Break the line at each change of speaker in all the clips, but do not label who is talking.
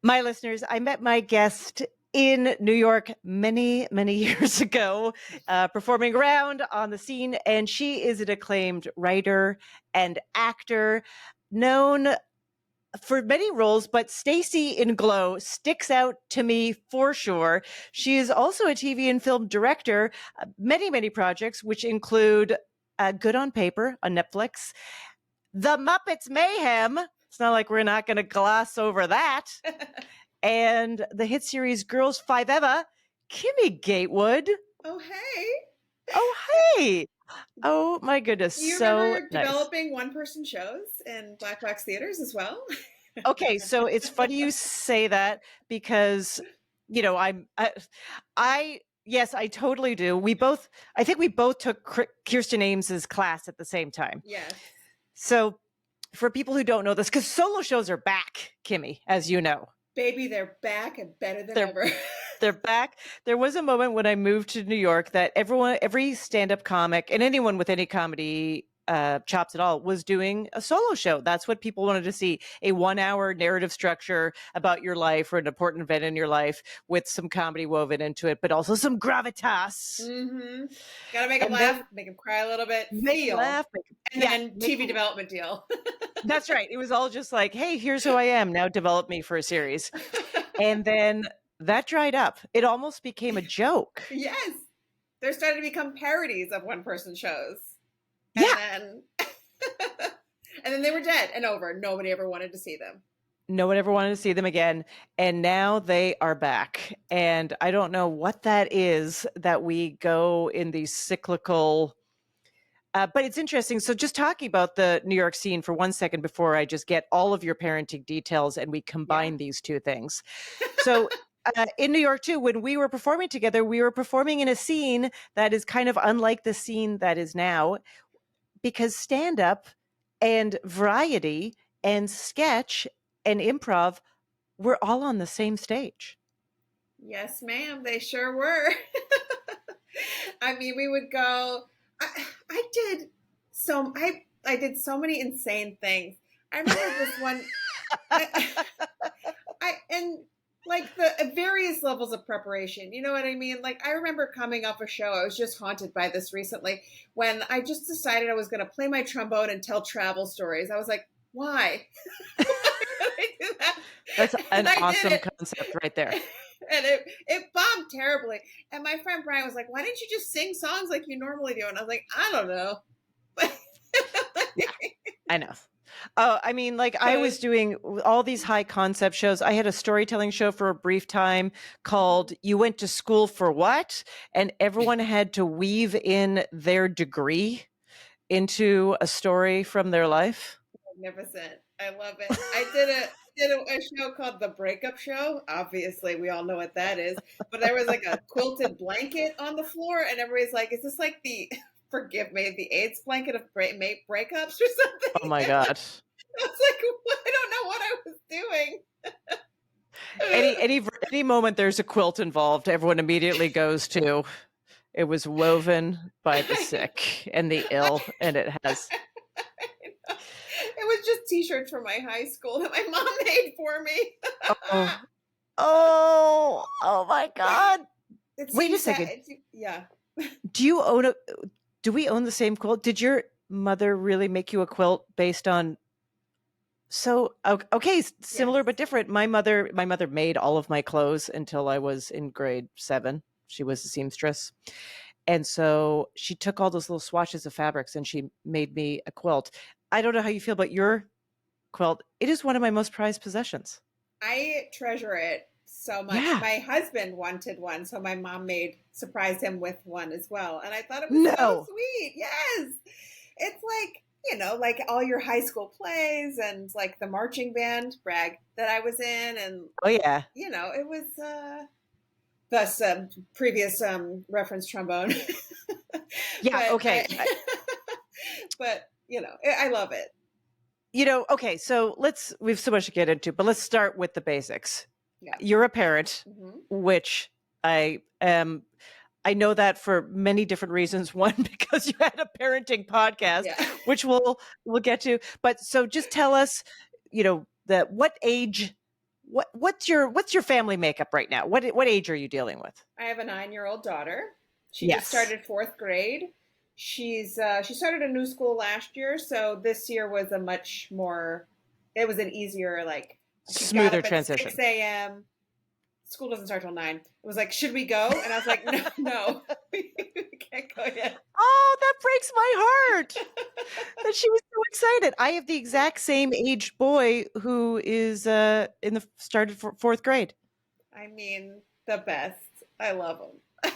My listeners, I met my guest in New York many, many years ago, performing around on the scene, and she is an acclaimed writer and actor, known for many roles, but Stacy in Glow sticks out to me for sure. She is also a TV and film director, many, many projects, which include Good on Paper on Netflix, The Muppets Mayhem. It's not like we're not going to gloss over that. And the hit series Girls Five Eva, Kimmy Gatewood.
Oh, hey.
Oh, hey. Oh, my goodness.
Do you
So
remember
nice.
developing one-person shows in Black Box Theaters as well?
Okay, so it's funny you say that because, you know, yes, I totally do. I think we both took Kirsten Ames's class at the same time.
Yes.
So for people who don't know this, because solo shows are back, Kimmy, as you know.
Baby, they're back and better than ever.
They're back. There was a moment when I moved to New York that every stand-up comic and anyone with any comedy chops at all was doing a solo show. That's what people wanted to see, a 1-hour narrative structure about your life or an important event in your life with some comedy woven into it, but also some gravitas.
Mm-hmm. Gotta make them laugh, make them cry a little bit,
make them laugh,
and then TV development deal.
That's right. It was all just like, hey, here's who I am. Now develop me for a series. And then that dried up. It almost became a joke.
Yes. They're starting to become parodies of one-person shows.
And
then they were dead and over. Nobody ever wanted to see them.
No one ever wanted to see them again. And now they are back. And I don't know what that is that we go in these cyclical... but it's interesting. So just talking about the New York scene for 1 second before I just get all of your parenting details and we combine these two things. So in New York too, when we were performing together, we were performing in a scene that is kind of unlike the scene that is now, because stand-up and variety and sketch and improv were all on the same stage.
Yes, ma'am. They sure were. I mean, we would go... I did so many insane things. I remember this one, and like the various levels of preparation. You know what I mean? Like I remember coming off a show. I was just haunted by this recently when I just decided I was going to play my trombone and tell travel stories. I was like, why? Why did I do that?
That's an awesome concept right there.
And it bombed terribly. And my friend Brian was like, why didn't you just sing songs like you normally do? And I was like, I don't know.
Yeah, I know. I mean, like I was doing all these high concept shows. I had a storytelling show for a brief time called You Went to School for What? And everyone had to weave in their degree into a story from their life.
Magnificent. I love it. I did a show called The Breakup Show. Obviously, we all know what that is. But there was like a quilted blanket on the floor, and everybody's like, is this like the, forgive me, the AIDS blanket of breakups or something?
Oh my God.
I was like, I don't know what I was
doing. Any moment there's a quilt involved, everyone immediately goes to, it was woven by the sick and the ill, and it has...
It was just T-shirts from my high school that my mom made for me.
Oh my God! Wait a second.
Yeah.
Do we own the same quilt? Did your mother really make you a quilt based on? So okay, similar but different. My mother made all of my clothes until I was in grade 7. She was a seamstress. And so she took all those little swatches of fabrics and she made me a quilt. I don't know how you feel about your quilt. It is one of my most prized possessions.
I treasure it so much. Yeah. My husband wanted one, so my mom surprised him with one as well. And I thought it was so sweet. Yes. It's like, you know, like all your high school plays and like the marching band, brag, that I was in. And, you know, it was... Thus, previous reference trombone.
Yeah, okay.
But, you know, I love it.
You know, okay, so we have so much to get into, but let's start with the basics. Yeah. You're a parent, which I know that for many different reasons. One, because you had a parenting podcast, which we'll get to. But so just tell us, you know, what age what's your family makeup right now? What age are you dealing with?
I have a 9-year-old daughter. She
Yes.
just started 4th grade. She started a new school last year, so this year was it was an easier, like,
smoother transition.
6 a.m. School doesn't start till 9. It was like, should we go? And I was like, no, we can't go yet.
Oh, that breaks my heart that she was so excited. I have the exact same aged boy who is started 4th grade.
I mean, the best. I love him.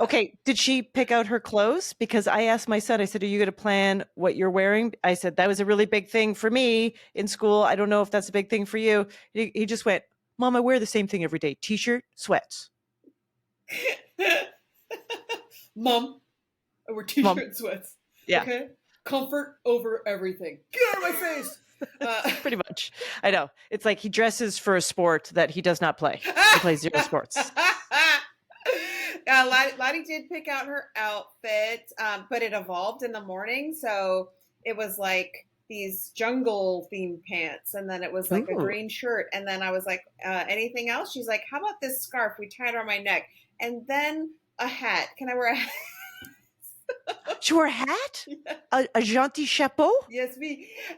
Okay, did she pick out her clothes? Because I asked my son, I said, are you going to plan what you're wearing? I said, that was a really big thing for me in school. I don't know if that's a big thing for you. He just went, Mom, I wear the same thing every day. T-shirt, sweats.
Mom, I wear T-shirt and sweats.
Yeah.
Okay? Comfort over everything. Get out of my face.
Pretty much. I know. It's like he dresses for a sport that he does not play. He plays 0 sports.
Lottie did pick out her outfit, but it evolved in the morning. So it was like these jungle themed pants, and then it was like a green shirt. And then I was like, anything else? She's like, how about this scarf? We tied it around my neck. And then a hat. Can I wear a hat?
She wore a hat? Yeah. A gentil chapeau?
Yes,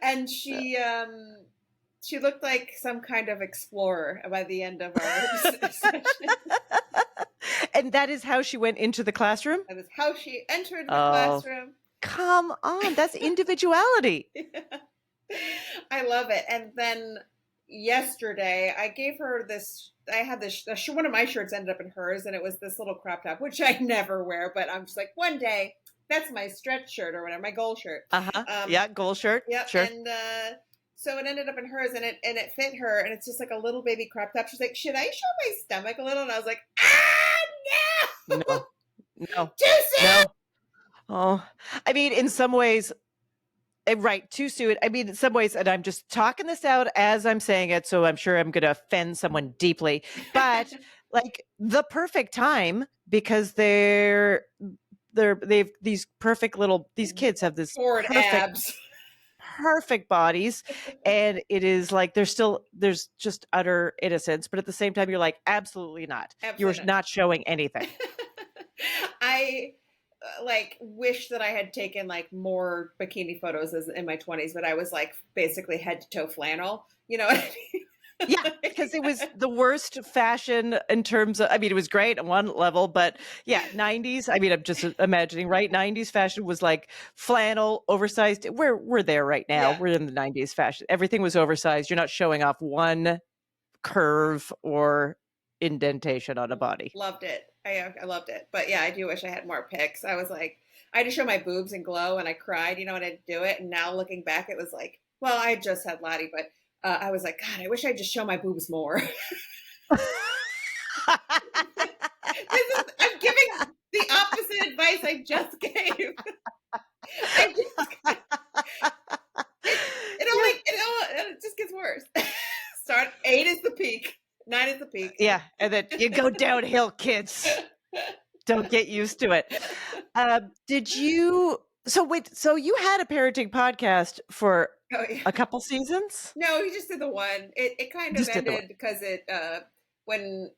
and she looked like some kind of explorer by the end of our session.
And that is how she went into the classroom?
That is how she entered the classroom.
Come on, that's individuality.
I love it. And then yesterday, I gave her this. I had this. One of my shirts ended up in hers, and it was this little crop top, which I never wear. But I'm just like, one day, that's my stretch shirt or whatever, my goal shirt.
Yeah, goal shirt.
Yep.
Sure.
And so it ended up in hers, and it fit her, and it's just like a little baby crop top. She's like, should I show my stomach a little? And I was like, no. Too soon.
No. Oh, I mean, in some ways, right, too soon. I mean, in some ways, and I'm just talking this out as I'm saying it, so I'm sure I'm going to offend someone deeply, but like the perfect time, because they've these perfect these kids have this perfect bodies, and it is like there's just utter innocence, but at the same time you're like, absolutely not. You're not showing anything.
I wish that I had taken like more bikini photos in my 20s, but I was like basically head to toe flannel, you know what I mean?
Yeah, because it was the worst fashion in terms of, I mean, it was great on one level, but yeah, 90s. I mean, I'm just imagining, right? 90s fashion was like flannel, oversized. We're there right now. Yeah. We're in the 90s fashion. Everything was oversized. You're not showing off one curve or indentation on a body.
Loved it. I loved it. But yeah, I do wish I had more pics. I was like, I had to show my boobs and glow, and I cried, you know, and I didn't do it. And now looking back, it was like, well, I just had Lottie, but I was like, God, I wish I'd just show my boobs more. I'm giving the opposite advice I just gave. It just gets worse. 8 is the peak. 9 is the peak.
Yeah, and then you go downhill, kids. Don't get used to it. Did you? So you had a parenting podcast for a couple seasons?
No, he just did the one. It kind of ended because when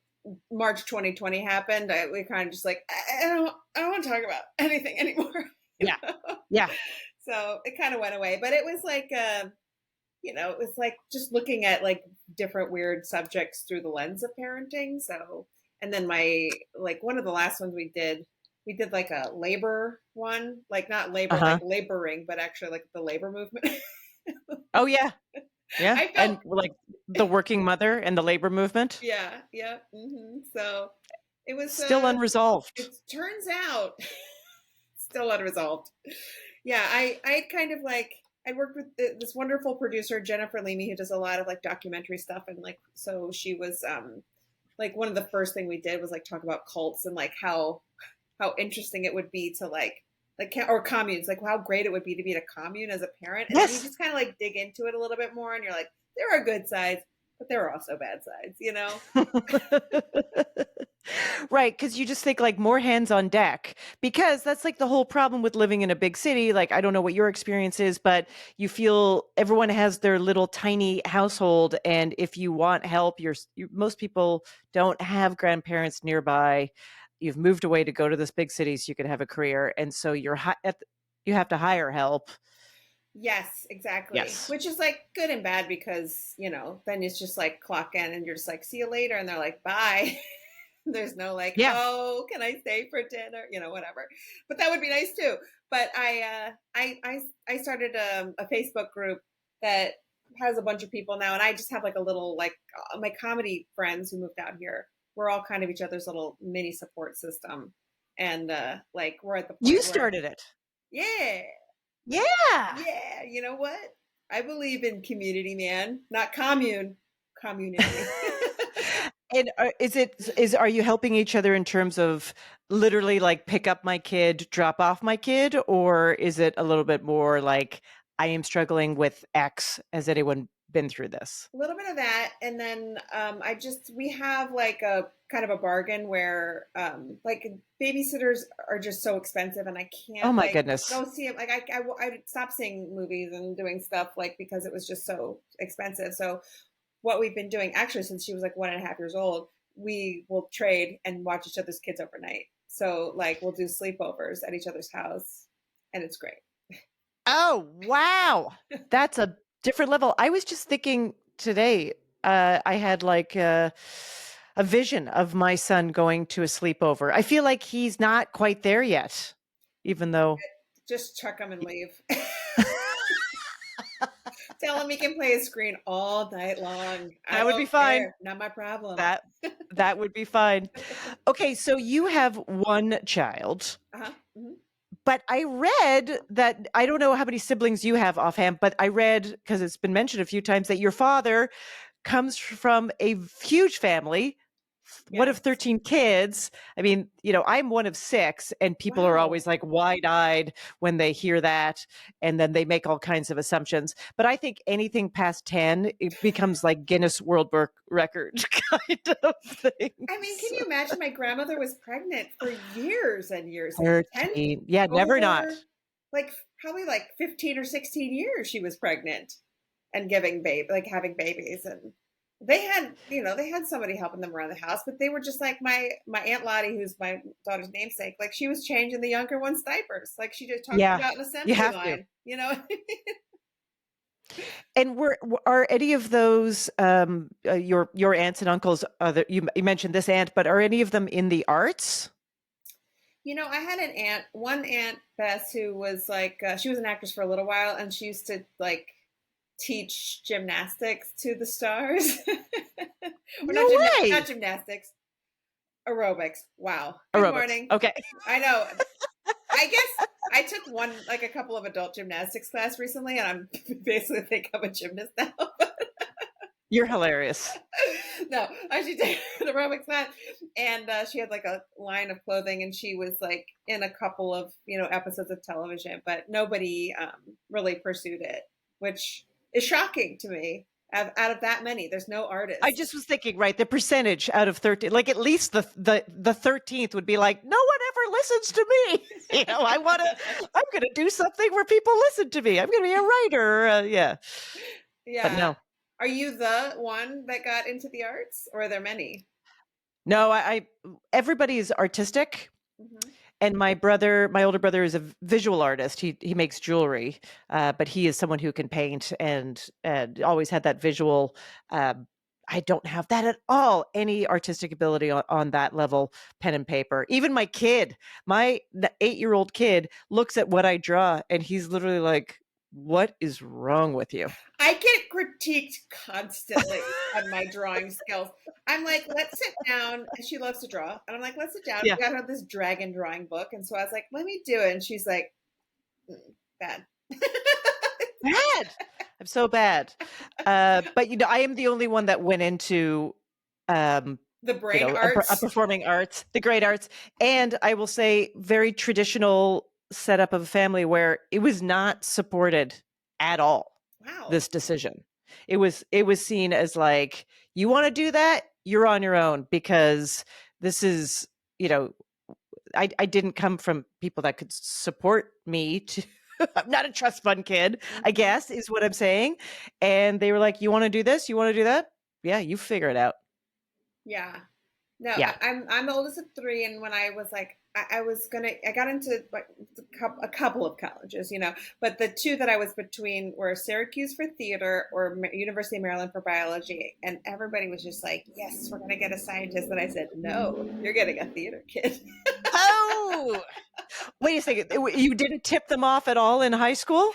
March 2020 happened, we kind of just like, I don't want to talk about anything anymore.
Yeah. Yeah.
So it kind of went away, but it was like, it was like just looking at like different weird subjects through the lens of parenting. So, and then one of the last ones we did like a labor one, like not labor, like laboring, but actually like the labor movement.
Oh yeah. Yeah. And like the working mother and the labor movement.
Yeah. Yeah. Mm-hmm. So it was
still unresolved.
It turns out still unresolved. Yeah. I kind of like, I worked with this wonderful producer, Jennifer Leamy, who does a lot of like documentary stuff. And like, so she was like one of the first thing we did was like talk about cults and like how interesting it would be to like or communes, like how great it would be to be at a commune as a parent. And then you just kind of like dig into it a little bit more and you're like, there are good sides, but there are also bad sides, you know?
Right, because you just think like more hands on deck, because that's like the whole problem with living in a big city. Like, I don't know what your experience is, but you feel everyone has their little tiny household. And if you want help, most people don't have grandparents nearby. You've moved away to go to this big city so you can have a career. And so you have to hire help.
Yes, exactly.
Yes.
Which is like good and bad because, then it's just like clock in and you're just like, see you later. And they're like, bye. There's no like,
Yeah.
oh, can I stay for dinner? Whatever. But that would be nice too. But I started a Facebook group that has a bunch of people now, and I just have like a little like my comedy friends who moved out here. We're all kind of each other's little mini support system, and like we're at the point
You
where
started it.
yeah,
Yeah.
yeah. You know what? I believe in community, man, not commune. Community.
And are you helping each other in terms of literally like pick up my kid, drop off my kid, or is it a little bit more like I am struggling with X? Has anyone been through this?
A little bit of that, and then we have like a kind of a bargain where like babysitters are just so expensive, and I
Oh
can't
my
like
goodness.
go see them. Like I stopped seeing movies and doing stuff like because it was just so expensive. So what we've been doing actually since she was like 1.5 years old, we will trade and watch each other's kids overnight. So like we'll do sleepovers at each other's house, and it's great.
Oh, wow. That's a different level. I was just thinking today, I had like a vision of my son going to a sleepover. I feel like he's not quite there yet, even though.
Just chuck him and leave. Tell him he can play a screen all night long. I
That would be
don't
fine.
care. Not my problem.
That would be fine. Okay, so you have one child.
Uh-huh. Mm-hmm.
But I read that, I don't know how many siblings you have offhand, but I read, because it's been mentioned a few times, that your father comes from a huge family, one of
Yes.
13 kids. I mean, I'm one of 6, and people are
Wow.
always like wide-eyed when they hear that, and then they make all kinds of assumptions. But I think anything past 10, it becomes like Guinness World Record kind of thing.
I mean, can you imagine? My grandmother was pregnant for years and years.
13. Yeah, never not.
Over, like probably like 15 or 16 years she was pregnant and having babies. And they had somebody helping them around the house, but they were just like my Aunt Lottie, who's my daughter's namesake. Like she was changing the younger one's diapers. Like she just talked
Yeah,
about an
you
assembly
have to.
line,
And are any of those your aunts and uncles? You mentioned this aunt, but are any of them in the arts?
I had one aunt, Bess, who was like, she was an actress for a little while, and she used to like teach gymnastics to the stars. Or
No way.
not gymnastics, aerobics. Wow. Good
Aerobics.
morning.
Okay.
I know. I guess I took a couple of adult gymnastics class recently, and I'm basically think I'm a gymnast now.
You're hilarious.
No, I should take an aerobics class, and she had like a line of clothing, and she was like in a couple of episodes of television, but nobody really pursued it, which is shocking to me. Out of that many, there's no artist.
I just was thinking, right, the percentage out of 13, like at least the 13th would be like, no one ever listens to me. I'm going to do something where people listen to me. I'm going to be a writer. Yeah.
Yeah.
But no.
Are you the one that got into the arts, or are there many?
No, everybody is artistic. Mm-hmm. And my older brother is a visual artist. He makes jewelry, but he is someone who can paint and always had that visual. I don't have that at all. Any artistic ability on that level, pen and paper. Even my 8-year-old kid looks at what I draw, and he's literally like, "What is wrong with you?"
I get critiqued constantly on my drawing skills. I'm like, let's sit down. And she loves to draw. And I'm like, let's sit down. Yeah. We got her this dragon drawing book. And so I was like, let me do it. And she's like, bad.
Bad. I'm so bad. But, I am the only one that went into
the brain arts.
A performing arts, the great arts. And I will say very traditional setup of a family where it was not supported at all.
Wow.
This decision. It was seen as like, you want to do that, you're on your own, because this is, I didn't come from people that could support me to, I'm not a trust fund kid, I guess is what I'm saying. And they were like, you want to do this? You want to do that? Yeah, you figure it out.
Yeah. No,
Yeah.
I'm the oldest of three, and when I was like, I got into like a couple of colleges, but the two that I was between were Syracuse for theater or University of Maryland for biology, and everybody was just like, "Yes, we're gonna get a scientist," and I said, "No, you're getting a theater kid."
Oh, wait a second! You didn't tip them off at all in high school?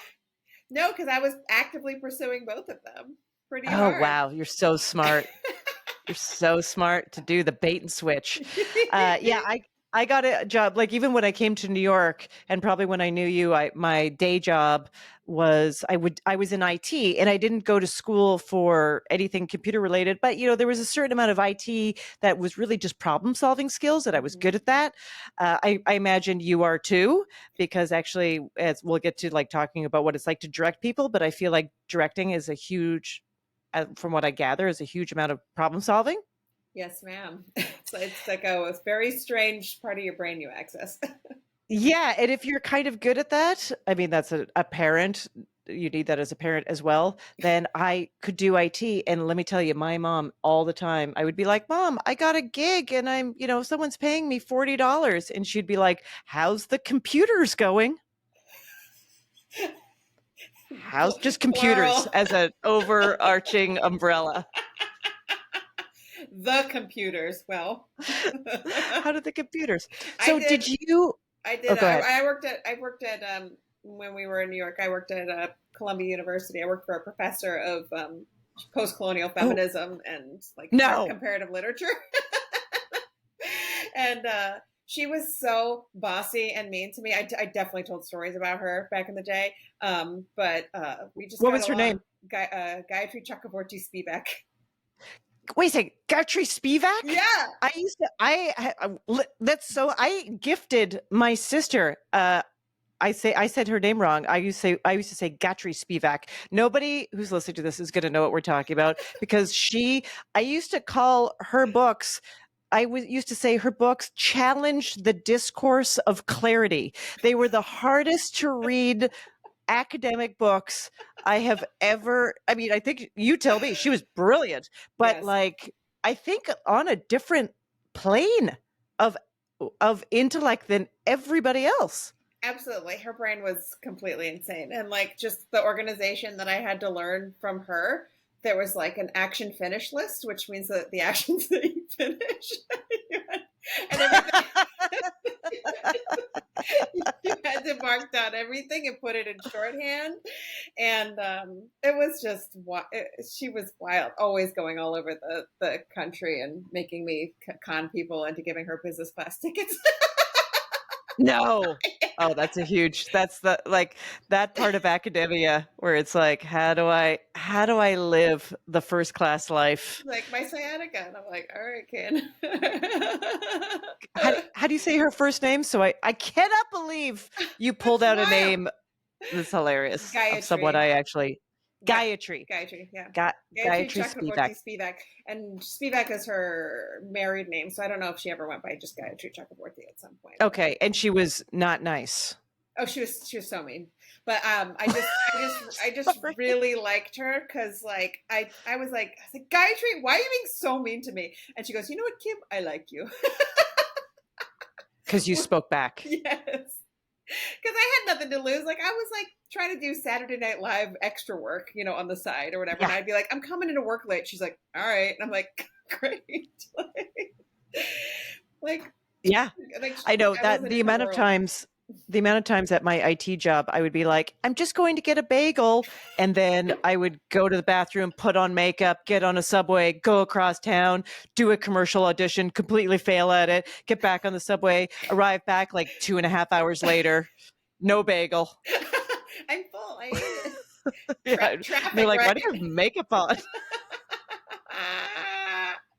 No, because I was actively pursuing both of them pretty
Oh,
hard.
wow, you're so smart. You're so smart to do the bait and switch. Yeah, I got a job, like even when I came to New York, and probably when I knew you, my day job was I was in IT, and I didn't go to school for anything computer related, but there was a certain amount of IT that was really just problem solving skills, and I was good at that. I imagine you are too, because actually, as we'll get to like talking about what it's like to direct people, but I feel like directing is a huge, from what I gather, is a huge amount of problem solving.
Yes, ma'am. It's like a very strange part of your brain you access.
Yeah, and if you're kind of good at that, I mean, that's a parent. You need that as a parent as well. Then I could do IT, and let me tell you, my mom all the time, I would be like, "Mom, I got a gig, and someone's paying me $40," and she'd be like, "How's the computers going?" How's just computers
Plural.
as an overarching umbrella?
The computers. Well,
How did the computers? So did you?
I did.
Oh, go ahead.
I worked at when we were in New York. I worked at Columbia University. I worked for a professor of post-colonial feminism and like comparative literature. And she was so bossy and mean to me. I definitely told stories about her back in the day. But we just
What was her name?
Gayatri Chakraborty Spivak.
Wait a second, Gayatri Spivak?
Yeah.
I gifted my sister. I said her name wrong. I used to say Gayatri Spivak. Nobody who's listening to this is going to know what we're talking about, because I used to call her books. Used to say her books challenged the discourse of clarity. They were the hardest to read academic books I have ever. I mean, I think you tell me, she was brilliant, but
Yes.
like, I think on a different plane of intellect than everybody else.
Absolutely. Her brain was completely insane. And like just the organization that I had to learn from her, there was like an action finish list, which means that the actions that you finish and everything. You had to mark down everything and put it in shorthand. And it was just, she was wild, always going all over the country and making me con people into giving her business class tickets.
No. Oh, that's that part of academia where it's like, how do I live the first class life?
Like my sciatica. And I'm like, all right, kid.
How do you say her first name? So I cannot believe you pulled out a name that's hilarious.
Gayatri.
Of someone I actually. Gayatri.
Gayatri, yeah.
Gayatri
Spivak. And Spivak is her married name, so I don't know if she ever went by just Gayatri Chakraborty at some point.
Okay, and she was not nice.
Oh, she was so mean. But I just really liked her because like I was like, Gayatri, why are you being so mean to me? And she goes, you know what, Kim, I like you.
Because you spoke back.
Yes. Because I had nothing to lose. Like I was like trying to do Saturday Night Live extra work, on the side or whatever. Yeah. And I'd be like, I'm coming into work late. She's like, all right. And I'm like, great.
Yeah. I know that the amount of times at my IT job, I would be like, I'm just going to get a bagel. And then I would go to the bathroom, put on makeup, get on a subway, go across town, do a commercial audition, completely fail at it, get back on the subway, arrive back like 2.5 hours later, no bagel.
I'm full. I ate it.
Yeah.
Traffic,
they're like,
right?
why do you have makeup on?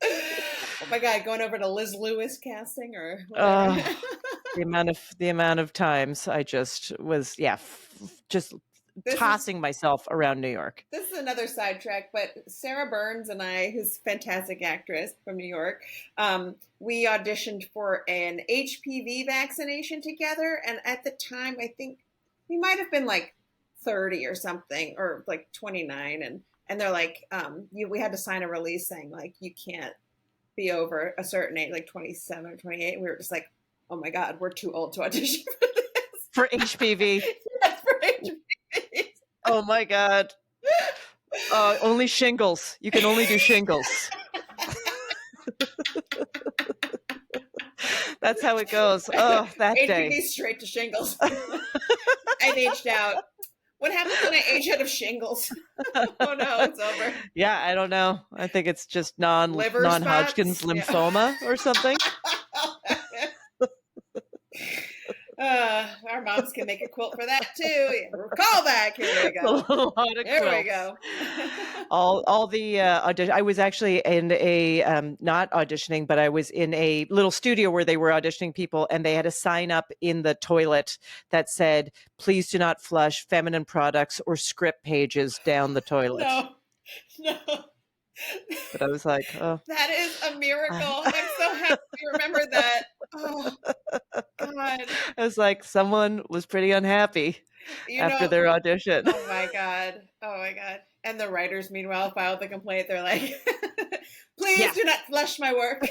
Oh my God, going over to Liz Lewis casting or whatever.
The amount of times I just was, just tossing myself around New York.
This is another sidetrack, but Sarah Burns and I, who's a fantastic actress from New York, we auditioned for an HPV vaccination together. And at the time, I think we might have been like 30 or something, or like 29. And they're like, we had to sign a release saying like, you can't be over a certain age, like 27 or 28. We were just like, oh my God, we're too old to audition for this.
For HPV.
Yes, for HPV.
Oh my God. Only shingles. You can only do shingles. That's how it goes. Oh, that
HPV
day.
Straight to shingles. I've aged out. What happens when I age out of shingles? Oh no, it's over.
Yeah, I don't know. I think it's just non-Hodgkin's lymphoma or something.
Our moms can make a quilt for that too. Yeah, call back. Here we go.
A lot of
Here
quilts.
we go.
all the audition. I was actually in a not auditioning, but I was in a little studio where they were auditioning people, and they had a sign up in the toilet that said, "Please do not flush feminine products or script pages down the toilet."
No.
But I was like, oh.
That is a miracle. I'm so happy you remember that. Oh, God.
I was like, someone was pretty unhappy after their audition.
Oh, my God. Oh, my God. And the writers, meanwhile, filed the complaint. They're like, please do not flush my work.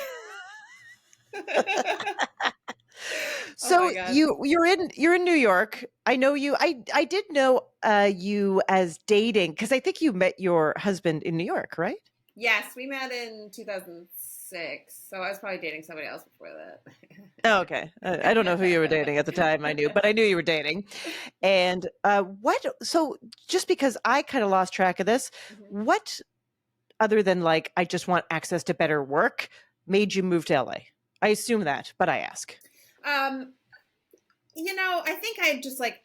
So you're in New York. I know you. I did know you as dating, because I think you met your husband in New York, right?
Yes, we met in 2006. So I was probably dating somebody else before that.
Oh, okay. I don't know who you were dating at the time. I knew, but I knew you were dating. And so just because I kind of lost track of this, what, other than like, I just want access to better work, made you move to LA? I assume that, but I ask.
I think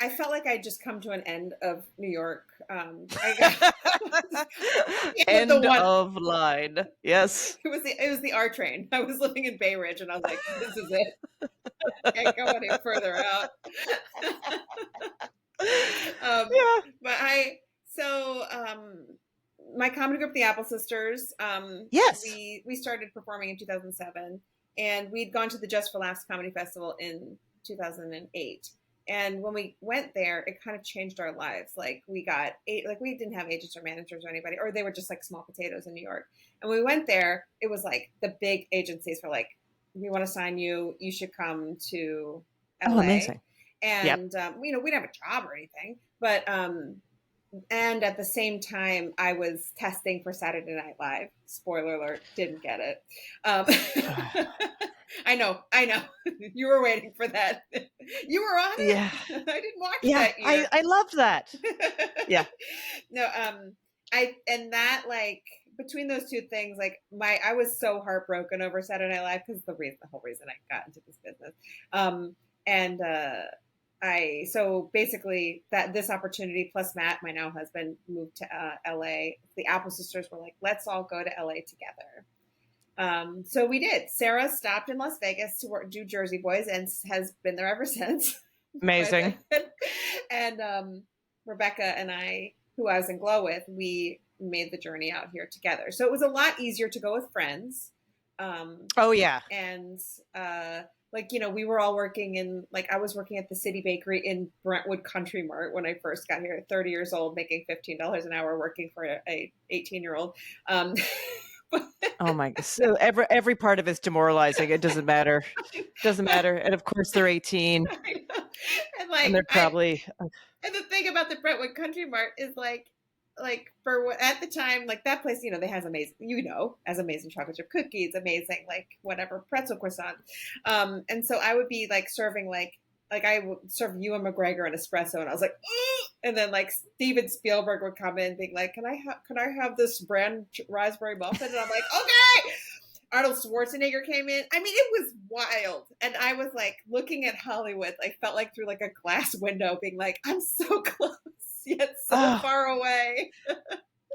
I felt like I'd just come to an end of New York.
End of line. Yes.
It was the R train. I was living in Bay Ridge and I was like, this is it. I can't go any further out. My comedy group, the Apple Sisters,
yes,
we started performing in 2007, and we'd gone to the Just for Laughs Comedy Festival in 2008. And when we went there, it kind of changed our lives. Like we didn't have agents or managers or anybody, or they were just like small potatoes in New York. And when we went there, it was like the big agencies were like, we want to sign you. You should come to LA.
Oh, amazing.
And, we didn't have a job or anything, but, and at the same time, I was testing for Saturday Night Live. Spoiler alert, didn't get it. I know. You were waiting for that. You were on it.
Yeah.
I didn't watch that year.
I loved that. Yeah.
No, between those two things, like I was so heartbroken over Saturday Night Live because the whole reason I got into this business. So basically this opportunity plus Matt, my now husband, moved to LA. The Apple Sisters were like, let's all go to LA together. So we did. Sarah stopped in Las Vegas to do Jersey Boys and has been there ever since.
Amazing.
And Rebecca and I, who I was in Glow with, we made the journey out here together. So it was a lot easier to go with friends.
Oh yeah.
And we were all working I was working at the City Bakery in Brentwood Country Mart when I first got here, 30 years old, making $15 an hour, working for a 18-year-old.
Oh my God. So every part of it's demoralizing. It doesn't matter. And of course they're 18. And they're probably.
And the thing about the Brentwood Country Mart is at the time, that place, they has amazing chocolate chip cookies, amazing, whatever, pretzel croissant. And so I would be serving I would serve Ewan McGregor an espresso, and I was like, ugh! And then Steven Spielberg would come in being like, can I have this brand raspberry muffin? And I'm like, okay. Arnold Schwarzenegger came in. I mean, it was wild. And I was looking at Hollywood, felt like through a glass window, being like, I'm so close yet so far away.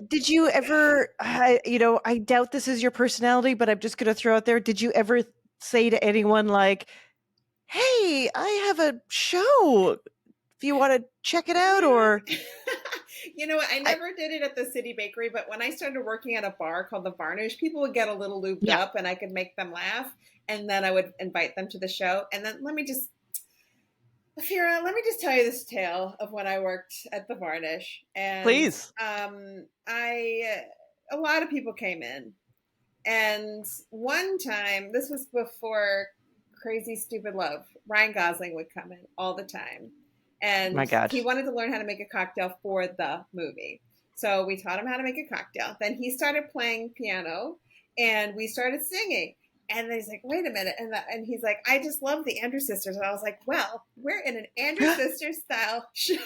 Did you ever, I doubt this is your personality, but I'm just going to throw out there. Did you ever say to anyone hey, I have a show, if you want to check it out? Or
You know what? I never did it at the City Bakery, but when I started working at a bar called the Varnish, people would get a little lubed up and I could make them laugh. And then I would invite them to the show. And then Ophira, let me just tell you this tale of when I worked at the Varnish. And
please.
A lot of people came in. And one time, this was before Crazy Stupid Love, Ryan Gosling would come in all the time. And
my God,
he wanted to learn how to make a cocktail for the movie. So we taught him how to make a cocktail. Then he started playing piano and we started singing. And then he's like, wait a minute. And he's like, I just love the Andrews Sisters. And I was like, well, we're in an Andrews Sisters style show.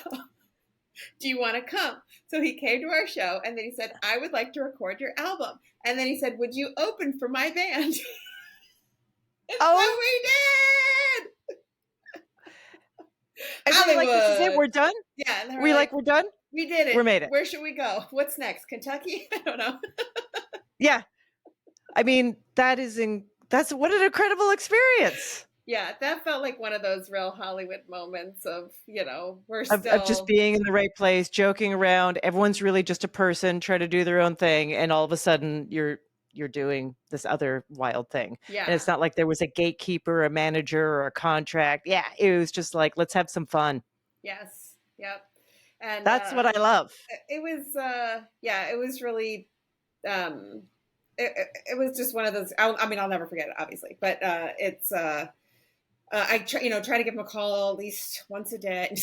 Do you want to come? So he came to our show and then he said, I would like to record your album. And then he said, would you open for my band? So we did.
Hollywood. Like, this is it. We're done.
Yeah. And
we're done.
We did it.
We made it.
Where should we go? What's next? Kentucky? I don't know.
Yeah. I mean, that's what an incredible experience.
Yeah, that felt like one of those real Hollywood moments of, we're still
of just being in the right place, joking around. Everyone's really just a person trying to do their own thing, and all of a sudden you're doing this other wild thing.
Yeah,
and it's not like there was a gatekeeper, a manager, or a contract. Yeah, it was just like, let's have some fun.
Yes. Yep. And
that's what I love.
It was, it was really. It was just one of those. I'll never forget it, obviously, but it's. I try to give him a call at least once a day.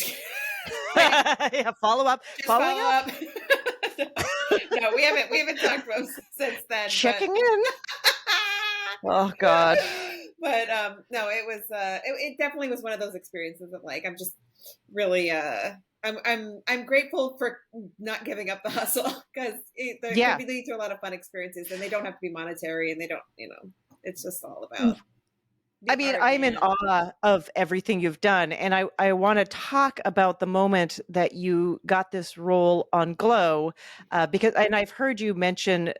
Yeah, follow up.
No, we haven't talked about since then.
Checking in. Oh God.
But no, it was. It definitely was one of those experiences of like, I'm just really. I'm grateful for not giving up the hustle because they can lead to a lot of fun experiences, and they don't have to be monetary, and they don't. It's just all about.
I mean, I'm in awe of everything you've done. And I want to talk about the moment that you got this role on Glow, because, and I've heard you mention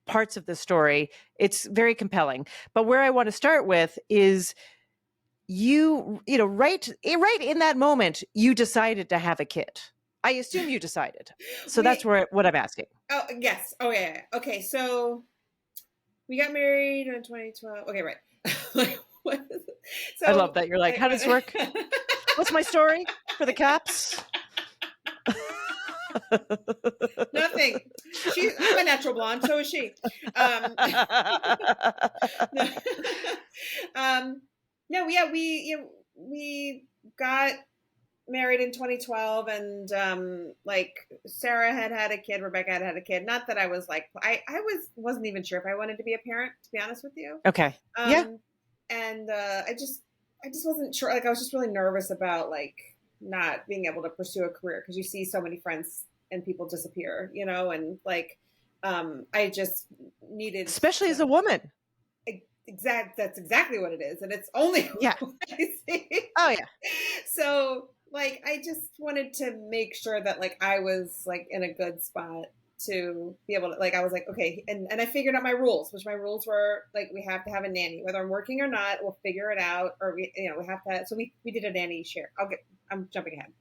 parts of the story. It's very compelling. But where I want to start with is right in that moment, you decided to have a kid. I assume you decided. So that's what I'm asking.
Oh, yes. Oh, yeah. Okay. So we got married in 2012. Okay, right. What is it? So,
I love that. You're like, how does this work? What's my story for the cops?
Nothing. I'm a natural blonde. So is she. No, yeah, we got married in 2012, and like Sarah had a kid, Rebecca had a kid. Not that I was like, I wasn't even sure if I wanted to be a parent, to be honest with you.
Okay.
And I just wasn't sure. Like, I was just really nervous about like not being able to pursue a career because you see so many friends and people disappear, and like I just needed,
especially as a woman.
That's exactly what it is, and it's only what I see. Oh yeah. So like, I just wanted to make sure that like I was like in a good spot to be able to, like, I was like, okay. And I figured out my rules, which my rules were like, we have to have a nanny, whether I'm working or not, we'll figure it out. Or we have to, so we did a nanny share. I'm jumping ahead.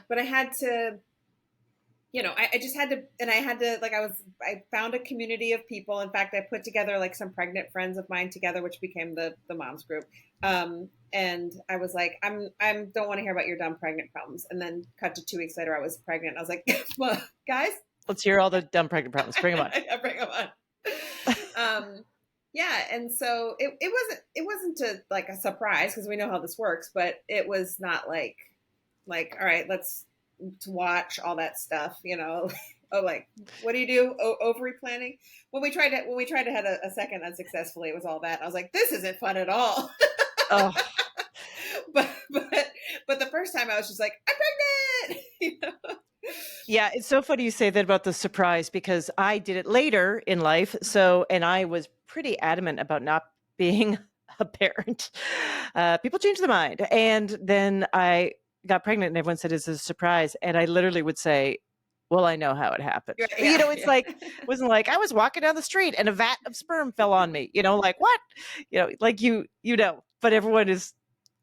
But I had to, I just had to, and I found a community of people. In fact, I put together like some pregnant friends of mine together, which became the moms group. And I was like, I don't want to hear about your dumb pregnant problems. And then cut to 2 weeks later, I was pregnant. I was like, well, guys,
let's hear all the dumb pregnant problems. Bring them on.
Bring them on. Yeah. And so it wasn't like a surprise because we know how this works, but it was not like, all right, let's watch all that stuff, Oh, like, what do you do? Ovary planning. When we tried to have a second unsuccessfully, it was all that. I was like, this isn't fun at all.
Oh.
But the first time I was just like, I'm pregnant.
Yeah, it's so funny you say that about the surprise because I did it later in life. So, and I was pretty adamant about not being a parent. People change their mind, and then I got pregnant, and everyone said it's a surprise, and I literally would say, well, I know how it happened. Yeah, it's like, it wasn't like I was walking down the street and a vat of sperm fell on me, like what, like but everyone is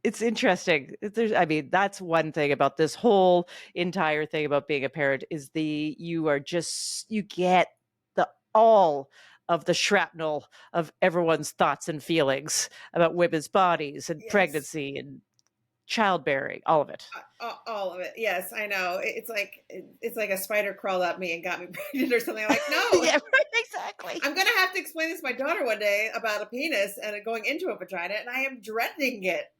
it's interesting. I mean, that's one thing about this whole entire thing about being a parent is you get all of the shrapnel of everyone's thoughts and feelings about women's bodies and
Yes.
pregnancy and childbearing, all of it.
All of it. Yes, I know. It's like a spider crawled up me and got me pregnant or something. I'm like, no.
Yeah, right, exactly.
I'm going to have to explain this to my daughter one day about a penis and it going into a vagina, and I am dreading it.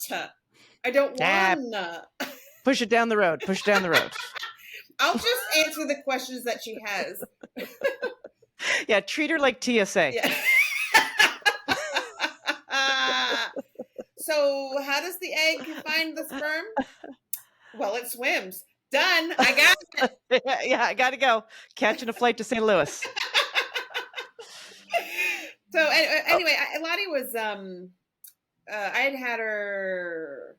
I don't want to.
Push it down the road. Push it down the road.
I'll just answer the questions that she has.
Yeah, treat her like TSA.
Yeah. So how does the egg find the sperm? Well, it swims. Done. I got
it. Yeah, I got to go. Catching a flight to St. Louis.
So anyway, Lottie was, I had her,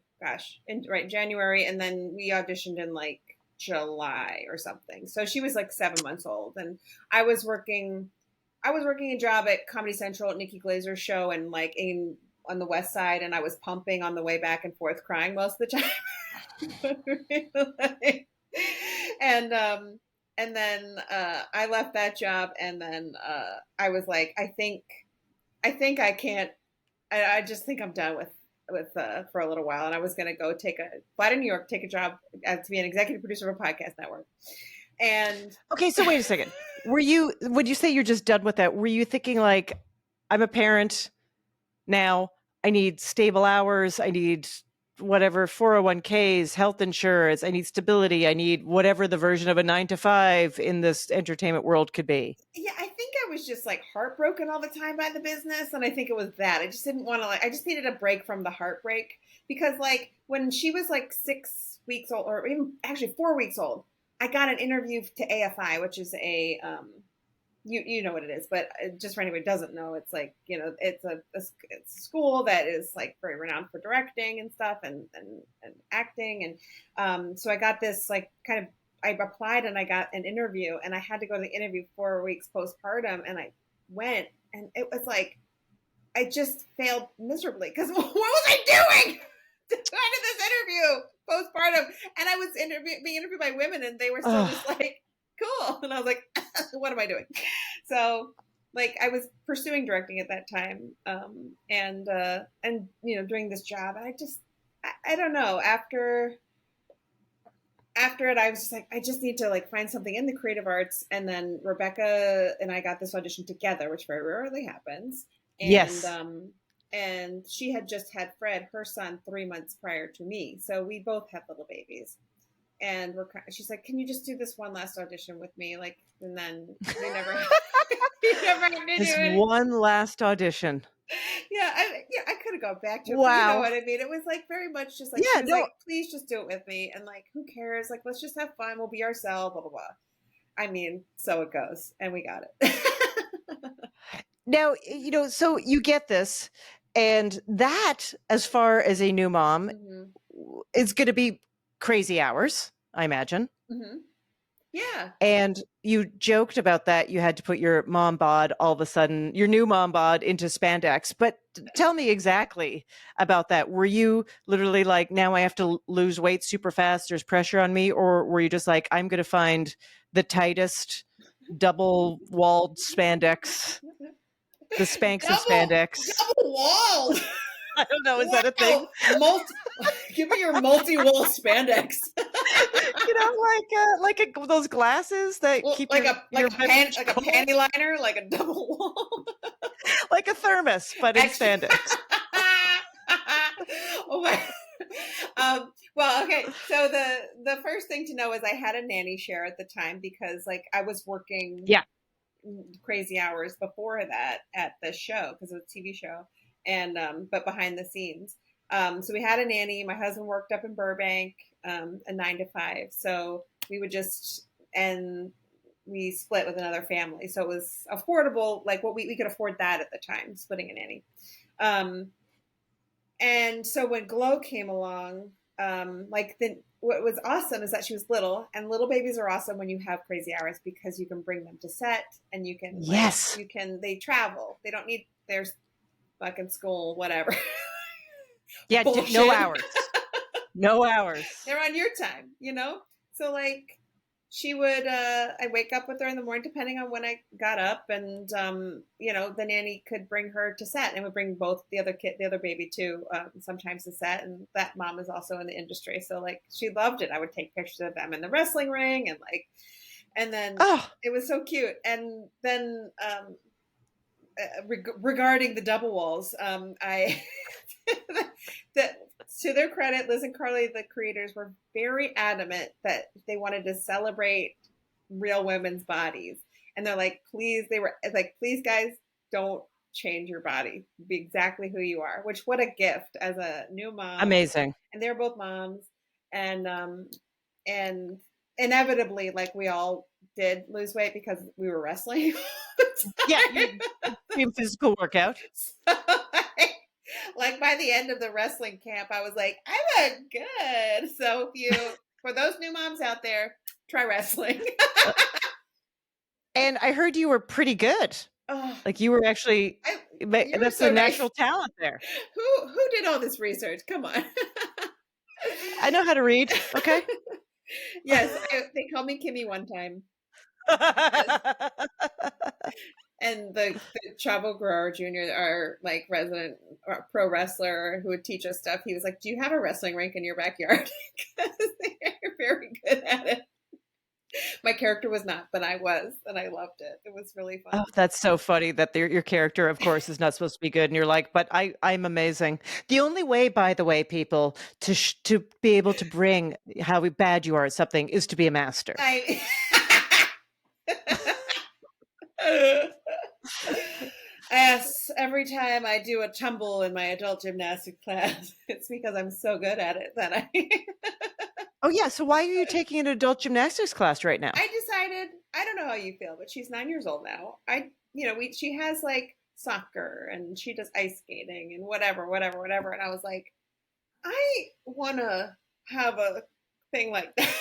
in January, and then we auditioned in like July or something. So she was like 7 months old, and I was working a job at Comedy Central at Nikki Glazer's show, and like on the West Side, and I was pumping on the way back and forth, crying most of the time. And then I left that job, and then I was like, I think I can't. I just think I'm done with for a little while, and I was going to go fly to New York, take a job to be an executive producer of a podcast network. And
okay, so wait a second. Would you say you're just done with that? Were you thinking like, I'm a parent now, I need stable hours, I need whatever 401ks, health insurance, I need stability, I need whatever the version of a 9-to-5 in this entertainment world could be?
Yeah, I think I was just like heartbroken all the time by the business, and I think it was that I just didn't want to, like, I just needed a break from the heartbreak, because like when she was like 6 weeks old, or even actually 4 weeks old, I got an interview to AFI, which is a you know what it is, but just for anyone who doesn't know, it's like, you know, it's a school that is like very renowned for directing and stuff, and acting, and so I got this like I applied and I got an interview, and I had to go to the interview 4 weeks postpartum, and I went, and it was like I just failed miserably, because what was I doing to this interview postpartum? And I was being interviewed by women, and they were still just like, cool. And I was like, what am I doing? So like I was pursuing directing at that time, and you know, doing this job, and I don't know, after it, I was just like, I just need to like find something in the creative arts. And then Rebecca and I got this audition together, which very rarely happens. And,
yes.
And she had just had Fred, her son, 3 months prior to me. So we both had little babies. And she's like, can you just do this one last audition with me? Like, and then we never
one last audition.
Yeah, I could have gone back to it.
Wow.
But you know what I mean? It was like very much just like, yeah, she was like, please just do it with me. And like, who cares? Like, let's just have fun. We'll be ourselves, blah, blah, blah. I mean, so it goes. And we got it.
Now, you know, so you get this, and that, as far as a new mom, is going to be crazy hours, I imagine.
Mm-hmm. Yeah.
And you joked about that. You had to put your mom bod, all of a sudden, your new mom bod, into spandex. But tell me exactly about that. Were you literally like, now I have to lose weight super fast, there's pressure on me? Or were you just like, I'm going to find the tightest double-walled spandex, the Spanx of spandex?
Double-walled?
I don't know. Is that a thing?
Give me your multi-wall spandex.
You know, like those glasses that keep
like a panty liner, like a double wall,
like a thermos, but in spandex.
Oh my. Well, okay. So the first thing to know is I had a nanny share at the time, because like I was working crazy hours before that at the show, because it was a TV show. And but behind the scenes, so we had a nanny. My husband worked up in Burbank, a 9-to-5. So we would and we split with another family. So it was affordable, like what we could afford that at the time, splitting a nanny. And so when Glow came along, what was awesome is that she was little, and little babies are awesome when you have crazy hours, because you can bring them to set, and you can they travel. They don't need their fucking school, whatever.
Yeah,
Bullshit.
no hours. No hours.
They're on your time, you know? So like she would I'd wake up with her in the morning depending on when I got up, and you know, the nanny could bring her to set and would bring both the other baby too, sometimes to set, and that mom is also in the industry, so like she loved it. I would take pictures of them in the wrestling ring, and then it was so cute. And then regarding the double walls, I that to their credit, Liz and Carly, the creators, were very adamant that they wanted to celebrate real women's bodies, and they're like, please, they were like, please, guys, don't change your body, be exactly who you are. Which, what a gift as a new mom.
Amazing.
And they're both moms, and inevitably, like, we all did lose weight because we were wrestling.
Yeah, physical workout.
So, like by the end of the wrestling camp, I was like, I look good. So for those new moms out there, try wrestling.
And I heard you were pretty good. Like you were actually, that's so a natural talent there.
Who did all this research? Come on.
I know how to read. Okay.
Yes, they called me Kimmy one time. And the Chavo Guerrero Jr., our like resident pro wrestler who would teach us stuff, he was like, do you have a wrestling rink in your backyard? Because they're very good at it. My character was not, but I was, and I loved it. It was really fun.
Oh, that's so funny that your character, of course, is not supposed to be good, and you're like, but I'm amazing. The only way, by the way, people, to be able to bring how bad you are at something is to be a master.
Yes, every time I do a tumble in my adult gymnastics class, it's because I'm so good at it that I.
Oh yeah, so why are you taking an adult gymnastics class right now?
I decided, I don't know how you feel, but she's 9 years old now. She has like soccer and she does ice skating and whatever. And I was like, I want to have a thing like that.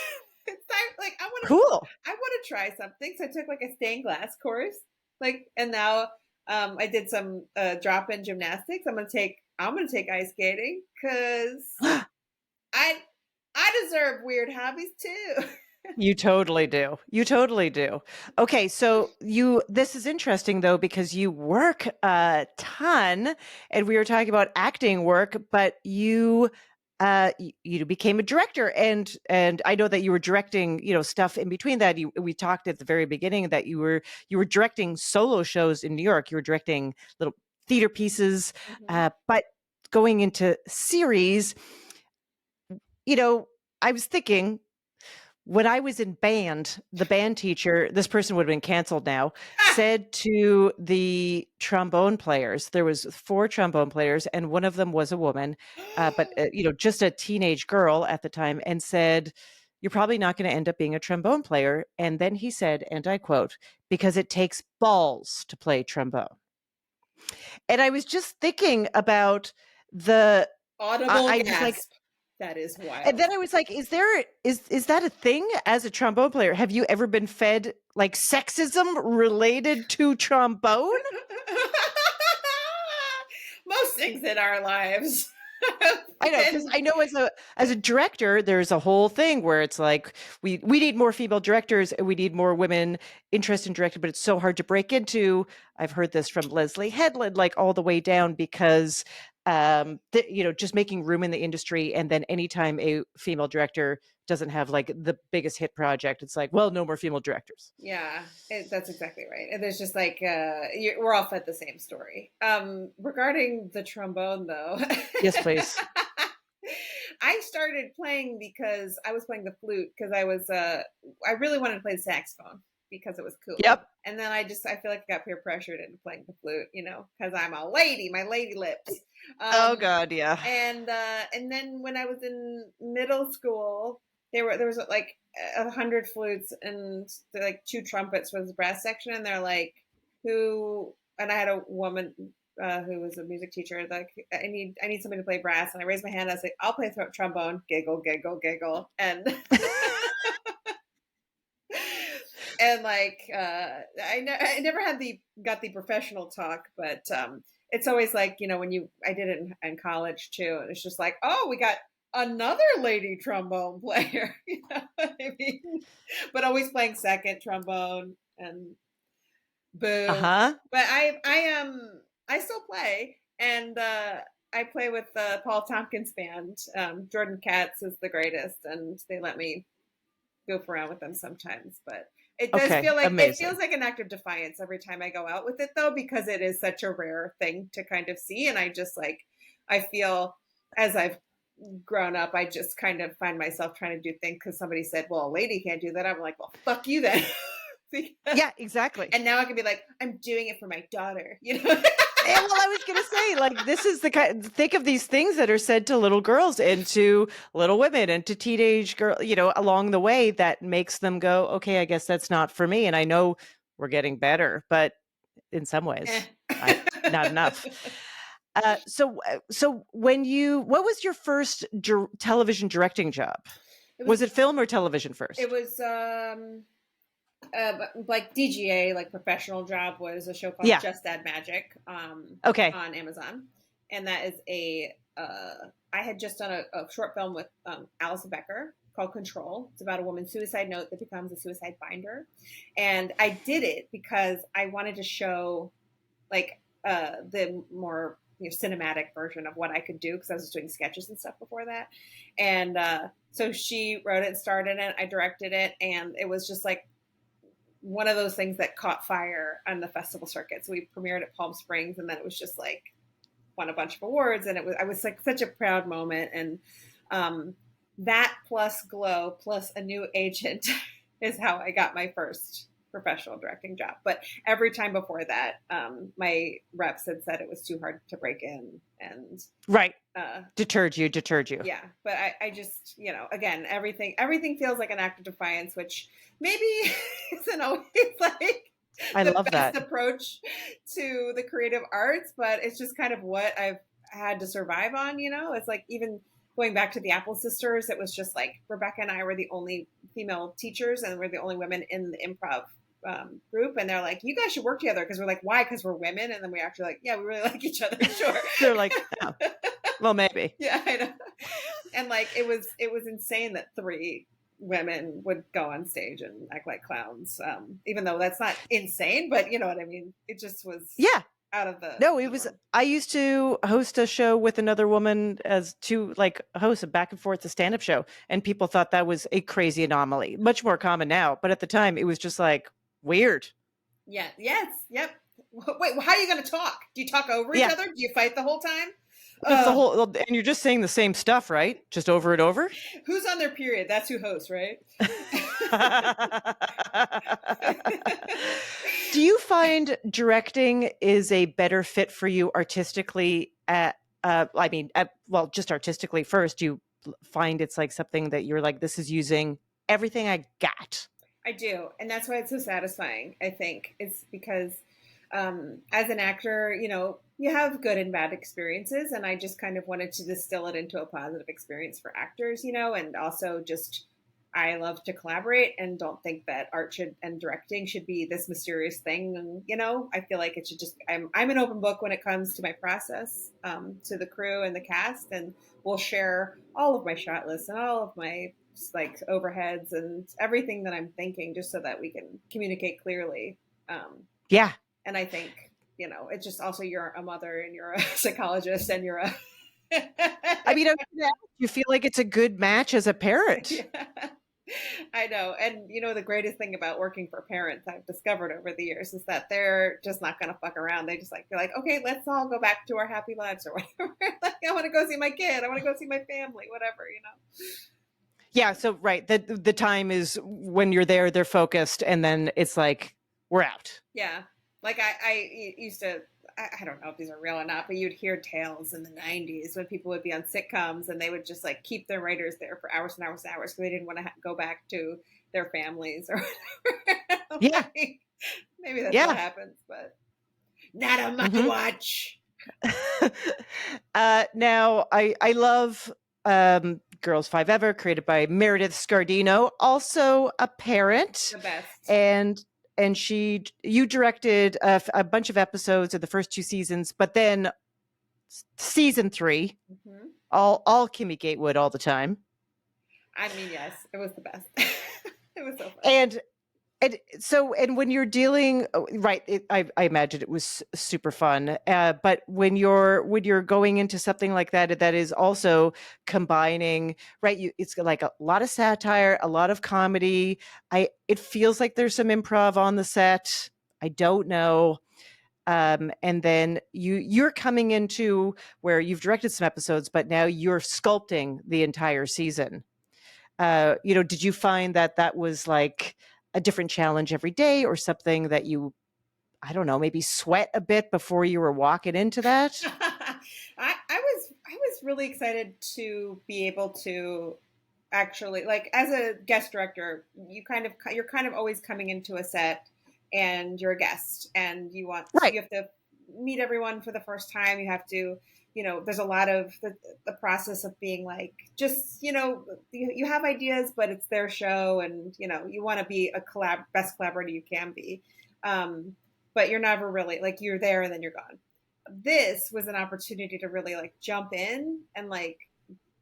I want to try something. So I took like a stained glass course, and now I did some drop-in gymnastics. I'm gonna take ice skating because I deserve weird hobbies too.
You totally do. Okay, so this is interesting though, because you work a ton, and we were talking about acting work, but you became a director, and I know that you were directing, stuff in between that. We talked at the very beginning that you were directing solo shows in New York. You were directing little theater pieces, but going into series, I was thinking, when I was in band, the band teacher, this person would have been canceled now, said to the trombone players, there was 4 trombone players, and one of them was a woman, but just a teenage girl at the time, and said, you're probably not going to end up being a trombone player. And then he said, and I quote, because it takes balls to play trombone. And I was just thinking about the
audible gasp. That is wild.
And then I was like, is that a thing as a trombone player? Have you ever been fed like sexism related to trombone?
Most things in our lives.
I know, because I know as a director, there's a whole thing where it's like we need more female directors and we need more women interested in directing, but it's so hard to break into. I've heard this from Leslie Headland, like all the way down, because just making room in the industry, and then anytime a female director doesn't have like the biggest hit project, it's like, well, no more female directors.
Yeah, that's exactly right. And there's just like we're all fed the same story. Regarding the trombone, though.
Yes, please.
I started playing because I was playing the flute because I really wanted to play the saxophone because it was cool.
Yep.
And then I feel like I got peer pressured into playing the flute, because I'm a lady, my lady lips.
Oh God, yeah.
And then when I was in middle school, there was like 100 flutes and like 2 trumpets was the brass section, and they're like, and I had a woman who was a music teacher, like, I need somebody to play brass, and I raised my hand. I was like, I'll play trombone. Giggle, giggle, giggle, and And like, I never got the professional talk, but it's always like, when I did it in college too, and it's just like, oh, we got another lady trombone player, you know what I mean? But always playing second trombone and boo. But I still play, and I play with the Paul Tompkins band. Jordan Katz is the greatest, and they let me goof around with them sometimes, but it does feel like amazing. It feels like an act of defiance every time I go out with it, though, because it is such a rare thing to kind of see. And I just I feel as I've grown up, I just kind of find myself trying to do things because somebody said, well, a lady can't do that. I'm like, well, fuck you then.
Yeah, exactly.
And now I can be like, I'm doing it for my daughter,
Well, I was going to say, like, this is the kind, think of these things that are said to little girls and to little women and to teenage girls, along the way that makes them go, okay, I guess that's not for me. And I know we're getting better, but in some ways, not enough. So what was your first television directing job? Was it film or television first?
It was, like DGA, like professional job, was a show called Just Add Magic on Amazon. And that is I had just done a short film with Alison Becker called Control. It's about a woman's suicide note that becomes a suicide binder. And I did it because I wanted to show like the more cinematic version of what I could do, because I was just doing sketches and stuff before that. And so she wrote it and starred in it. I directed it, and it was just like one of those things that caught fire on the festival circuit. So we premiered at Palm Springs, and then it was just like won a bunch of awards, and I was like such a proud moment. And that plus Glow plus a new agent is how I got my first professional directing job. But every time before that, my reps had said it was too hard to break in, and deterred you. Yeah. But I just, again, everything feels like an act of defiance, which maybe isn't always like the best approach to the creative arts, but it's just kind of what I've had to survive on. It's like, even going back to the Apple Sisters, it was just like Rebecca and I were the only female teachers, and we're the only women in the improv group, and they're like, you guys should work together, because we're like, why? Because we're women. And then we actually like, yeah, we really like each other. Sure.
They're like, oh, well, maybe.
Yeah, I know. And like, it was insane that 3 women would go on stage and act like clowns, even though that's not insane, but you know what I mean. It just was out of the
no, it was norm. I used to host a show with another woman as to like host a back and forth, a stand-up show, and people thought that was a crazy anomaly. Much more common now, but at the time it was just like weird.
Yeah. Yes. Yep. Wait, how are you going to talk? Do you talk over each other? Do you fight the whole time?
That's the whole, and you're just saying the same stuff, right? Just over and over.
Who's on their period? That's who hosts, right?
Do you find directing is a better fit for you artistically? Just artistically first. Do you find it's like something that you're like, this is using everything I got?
I do. And that's why it's so satisfying, I think. It's because as an actor, you have good and bad experiences. And I just kind of wanted to distill it into a positive experience for actors, and also just, I love to collaborate and don't think that art and directing should be this mysterious thing. And, I feel like it should just, I'm an open book when it comes to my process, to the crew and the cast, and we'll share all of my shot lists and all of my like overheads and everything that I'm thinking, just so that we can communicate clearly. And I think, it's just also, you're a mother and you're a psychologist and you're a,
I mean, you feel like it's a good match as a parent.
Yeah. I know. And the greatest thing about working for parents I've discovered over the years is that they're just not going to fuck around. They just they're like, okay, let's all go back to our happy lives or whatever. Like, I want to go see my kid. I want to go see my family, whatever,
Yeah. So, right. The time is when you're there, they're focused, and then it's like, we're out.
Yeah. Like I used to, I don't know if these are real or not, but you'd hear tales in the 90s when people would be on sitcoms and they would just like keep their writers there for hours and hours and hours because they didn't want to go back to their families or whatever.
Yeah.
Like, maybe that's what happens, but not on my watch.
Now, I love Girls Five Ever, created by Meredith Scardino, also a parent.
The best.
And you directed a bunch of episodes of the first 2 seasons, but then season 3, all Kimmy Gatewood all the time.
I mean, yes, it was the best. It was so fun.
And when you're dealing, I imagine it was super fun. But when you're going into something like that is also combining, right? It's like a lot of satire, a lot of comedy. It feels like there's some improv on the set. I don't know. And then you're coming into where you've directed some episodes, but now you're sculpting the entire season. Did you find that was like a different challenge every day, or something that you, I don't know, maybe sweat a bit before you were walking into that?
I was really excited to be able to actually, like, as a guest director, you're kind of always coming into a set and you're a guest and you have to meet everyone for the first time. You have to, there's a lot of the process of being like, just, you have ideas, but it's their show, and, you want to be best collaborator you can be. But you're never really, like, you're there and then you're gone. This was an opportunity to really, like, jump in and, like,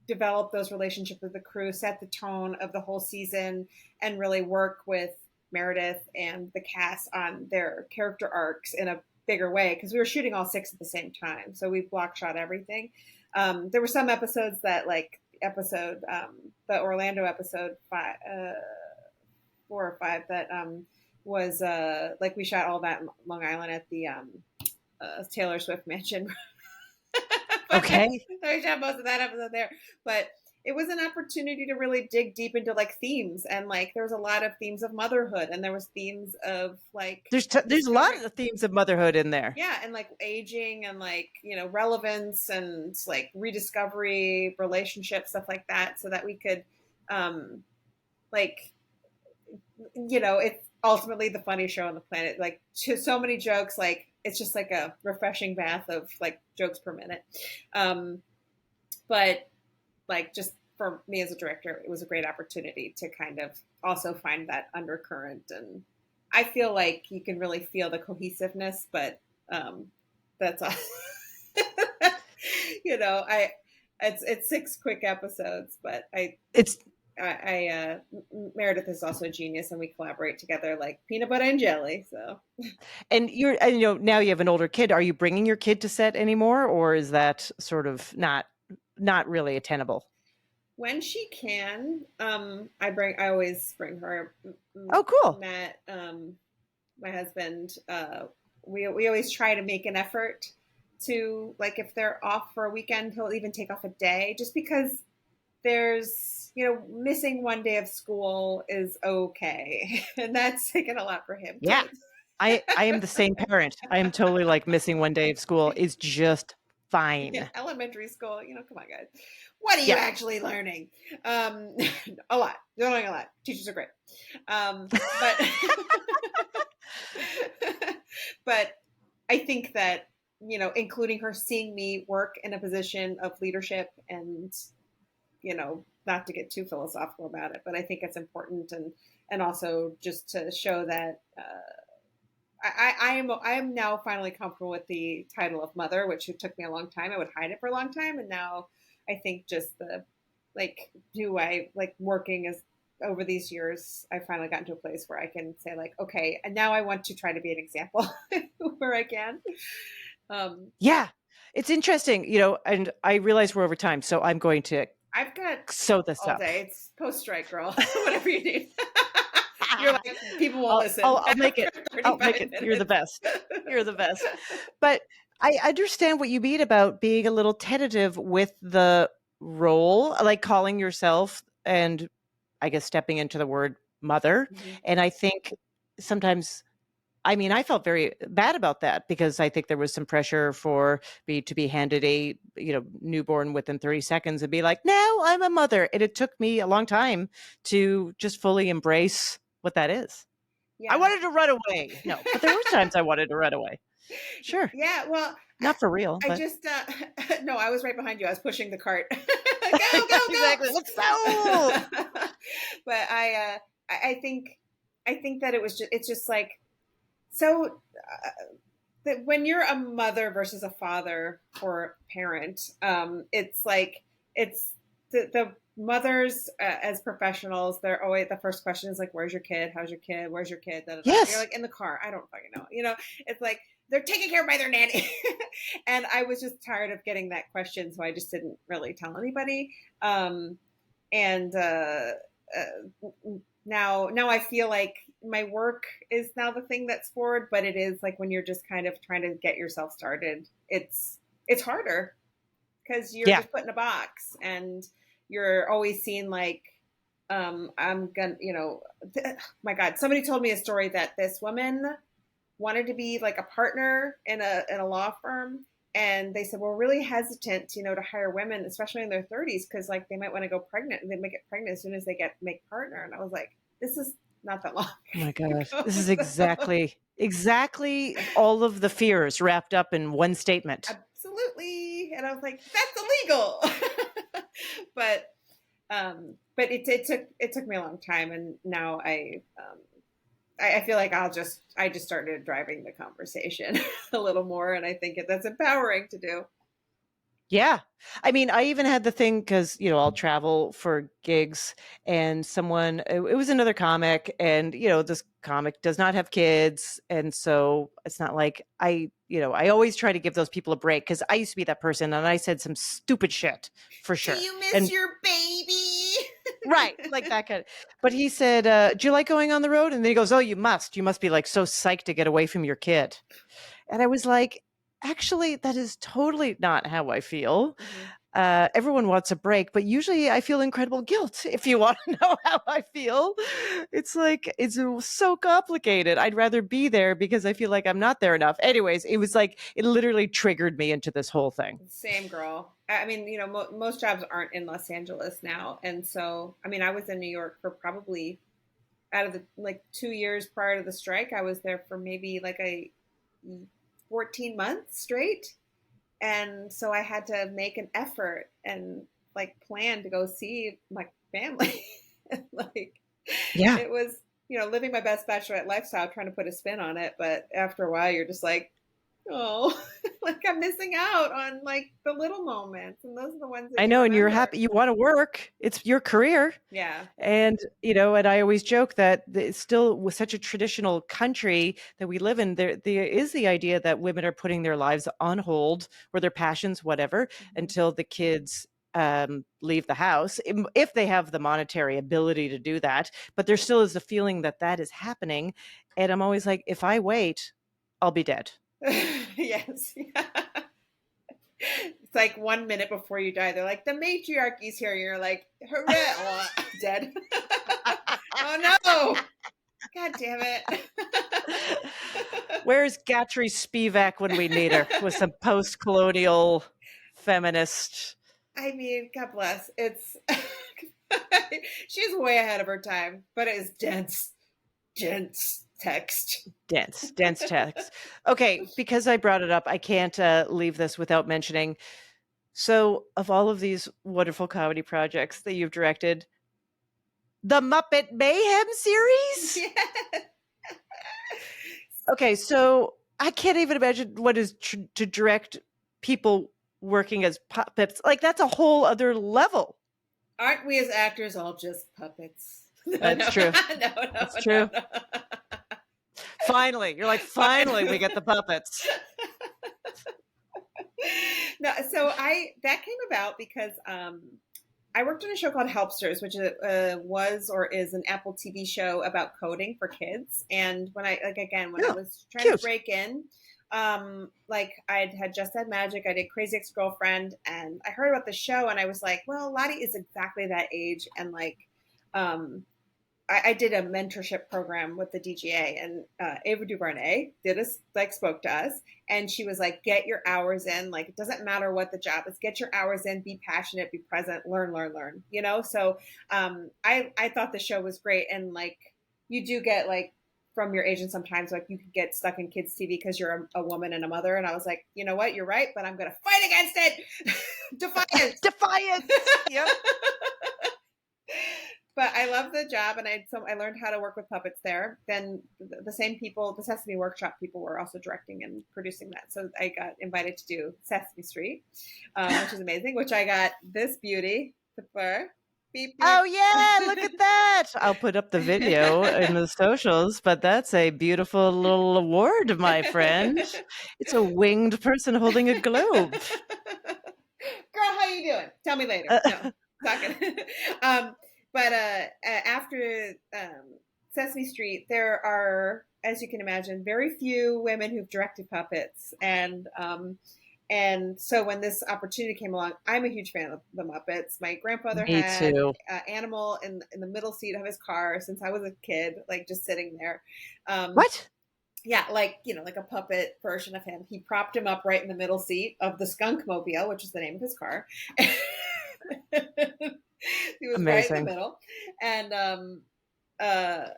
develop those relationships with the crew, set the tone of the whole season, and really work with Meredith and the cast on their character arcs in a bigger way, because we were shooting all 6 at the same time, so we block shot everything. There were some episodes that, like, the Orlando episode 4 or 5, that was like, we shot all that in Long Island at the Taylor Swift mansion.
Okay.
We shot most of that episode there, but it was an opportunity to really dig deep into, like, themes, and, like, there was a lot of themes of motherhood, and there was themes of, like,
there's a lot of themes of motherhood in there.
Yeah, and, like, aging and, like, relevance and, like, rediscovery, relationships, stuff like that, so that we could, like, it's ultimately the funniest show on the planet. Like, so many jokes, like, it's just like a refreshing bath of, like, jokes per minute. But, like, just for me as a director, it was a great opportunity to kind of also find that undercurrent. And I feel like you can really feel the cohesiveness, but that's all. It's 6 quick episodes, but Meredith is also a genius, and we collaborate together like peanut butter and jelly. So,
and now you have an older kid. Are you bringing your kid to set anymore, or is that sort of not really attainable?
When she can, I always bring her.
Oh, cool.
Matt, my husband, we always try to make an effort to, like, if they're off for a weekend, he'll even take off a day, just because there's, missing one day of school is okay. And that's taken a lot for him.
Yeah. I am the same parent. I am totally like, missing one day of school is just fine.
Yeah, elementary school, come on, guys. What are you actually learning? A lot. You're learning a lot. Teachers are great. But I think that, including her, seeing me work in a position of leadership, and, not to get too philosophical about it, but I think it's important, and also just to show that I am now finally comfortable with the title of mother, which it took me a long time. I would hide it for a long time, and now I think just working as over these years, I finally gotten to a place where I can say, like, okay, and now I want to try to be an example where I can.
Yeah, it's interesting, and I realize we're over time, so I'm going to.
I've got
sew this
all
up.
Day. It's post-strike, girl. Whatever you need. You're like, people won't listen.
I'll make it. I'll make it. You're the best. You're the best. But I understand what you mean about being a little tentative with the role, like calling yourself, and I guess stepping into the word mother. Mm-hmm. And I think sometimes, I felt very bad about that, because I think there was some pressure for me to be handed a, newborn within 30 seconds and be like, now I'm a mother. And it took me a long time to just fully embrace what that is. Yeah. I wanted to run away. No, but there were times I wanted to run away. Sure.
Yeah. Well,
not for real.
I just, no, I was right behind you. I was pushing the cart. Go,
Exactly. Let's go.
But I think that it's just like, so that when you're a mother versus a father or parent, it's like, it's the mothers, as professionals, they're always, the first question is like, where's your kid? How's your kid? Where's your kid? Da, da, da.
Yes.
You're like, in the car. I don't fucking know. It's like, they're taken care of by their nanny. And I was just tired of getting that question. So I just didn't really tell anybody. And now I feel like my work is now the thing that's forward, but it is like when you're just kind of trying to get yourself started, it's harder because you're just put in a box and you're always seen like, I'm gonna, my God, somebody told me a story that this woman wanted to be like a partner in a law firm. And they said, we're really hesitant, to hire women, especially in their 30s, because like they might want to go pregnant and they might get pregnant as soon as they make partner. And I was like, this is not that long.
Oh my gosh. This is exactly all of the fears wrapped up in one statement.
Absolutely. And I was like, that's illegal. But it took me a long time. And now I feel like I just started driving the conversation a little more. And I think that's empowering to do.
Yeah. I mean, I even had the thing because, I'll travel for gigs and it was another comic and, this comic does not have kids. And so it's not like I always try to give those people a break because I used to be that person and I said some stupid shit for sure.
Do you miss your baby?
Right. Like that kind of, but he said, do you like going on the road? And then he goes, oh, you must be like so psyched to get away from your kid. And I was like, actually, that is totally not how I feel. Mm-hmm. Everyone wants a break, but usually I feel incredible guilt. If you want to know how I feel, it's like, it's so complicated. I'd rather be there because I feel like I'm not there enough. Anyways, it was like, it literally triggered me into this whole thing.
Same, girl. I mean, most jobs aren't in Los Angeles now. And so, I mean, I was in New York for probably out of the like 2 years prior to the strike. I was there for maybe like 14 months straight. And so I had to make an effort and like plan to go see my family. Like, yeah, it was, living my best bachelorette lifestyle, trying to put a spin on it. But after a while, you're just like, oh, like I'm missing out on like the little moments. And those are the ones that
I know. And you're happy. You want to work. It's your career.
Yeah.
And, and I always joke that it's still with such a traditional country that we live in, there is the idea that women are putting their lives on hold or their passions, whatever, until the kids leave the house, if they have the monetary ability to do that. But there still is a feeling that is happening. And I'm always like, if I wait, I'll be dead.
Yes. It's like 1 minute before you die, they're like, the matriarchy's here. You're like, hooray, oh, dead. Oh no. God damn it.
Where's Gatry Spivak when we need her with some post-colonial feminist?
I mean, God bless. It's she's way ahead of her time, but it is dense text.
Dense text. Okay, because I brought it up, I can't leave this without mentioning. So, of all of these wonderful comedy projects that you've directed, the Muppet Mayhem series?
Yeah.
Okay, so I can't even imagine what is to direct people working as puppets. Like, that's a whole other level.
Aren't we as actors all just puppets?
That's true. That's true. No. Finally, you're like, finally, we get the puppets.
No, so that came about because I worked on a show called Helpsters, which was or is an Apple TV show about coding for kids. And when I was trying to break in, like I had Just Add Magic, I did Crazy Ex-Girlfriend, and I heard about the show, and I was like, well, Lottie is exactly that age, and like, I did a mentorship program with the DGA, and Ava DuVernay spoke to us, and she was like, get your hours in. Like, it doesn't matter what the job is, get your hours in, be passionate, be present, learn, So I thought the show was great. And like, you do get like from your agent sometimes, like you could get stuck in kids TV because you're a woman and a mother. And I was like, you know what, you're right, but I'm going to fight against it. Defiance.
Defiance. Yep.
But I love the job, and I learned how to work with puppets there. Then the same people, the Sesame Workshop people, were also directing and producing that. So I got invited to do Sesame Street, which is amazing. Which I got this beauty, the fur. Beep, beep.
Oh yeah, look at that. I'll put up the video in the socials, but that's a beautiful little award, my friend. It's a winged person holding a globe.
Girl, how you doing? Tell me later. No, talking. But after Sesame Street, there are, as you can imagine, very few women who've directed puppets, and so when this opportunity came along, I'm a huge fan of the Muppets. My grandfather had Animal in the middle seat of his car since I was a kid, like just sitting there.
What?
Yeah, like, you know, like a puppet version of him. He propped him up right in the middle seat of the Skunk Mobile, which is the name of his car. He was right in the middle. And I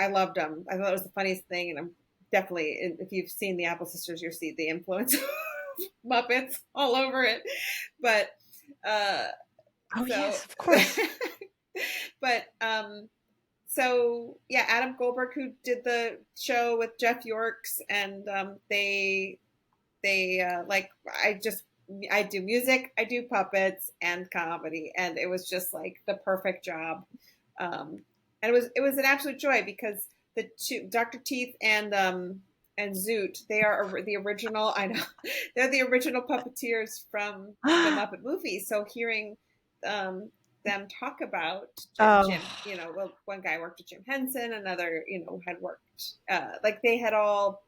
loved him. I thought it was the funniest thing, and I'm definitely, if you've seen the Apple Sisters, you'll see the influence of Muppets all over it. But
yes, of course.
But so yeah, Adam Goldberg, who did the show with Jeff Yorks, and they like, I do music, I do puppets and comedy, and it was just like the perfect job. And it was an absolute joy, because the two, Dr. Teeth and Zoot, they are the original. I know they're the original puppeteers from the Muppet movie. So hearing them talk about Jim, you know, well, one guy worked with Jim Henson, another, you know, had worked like they had all.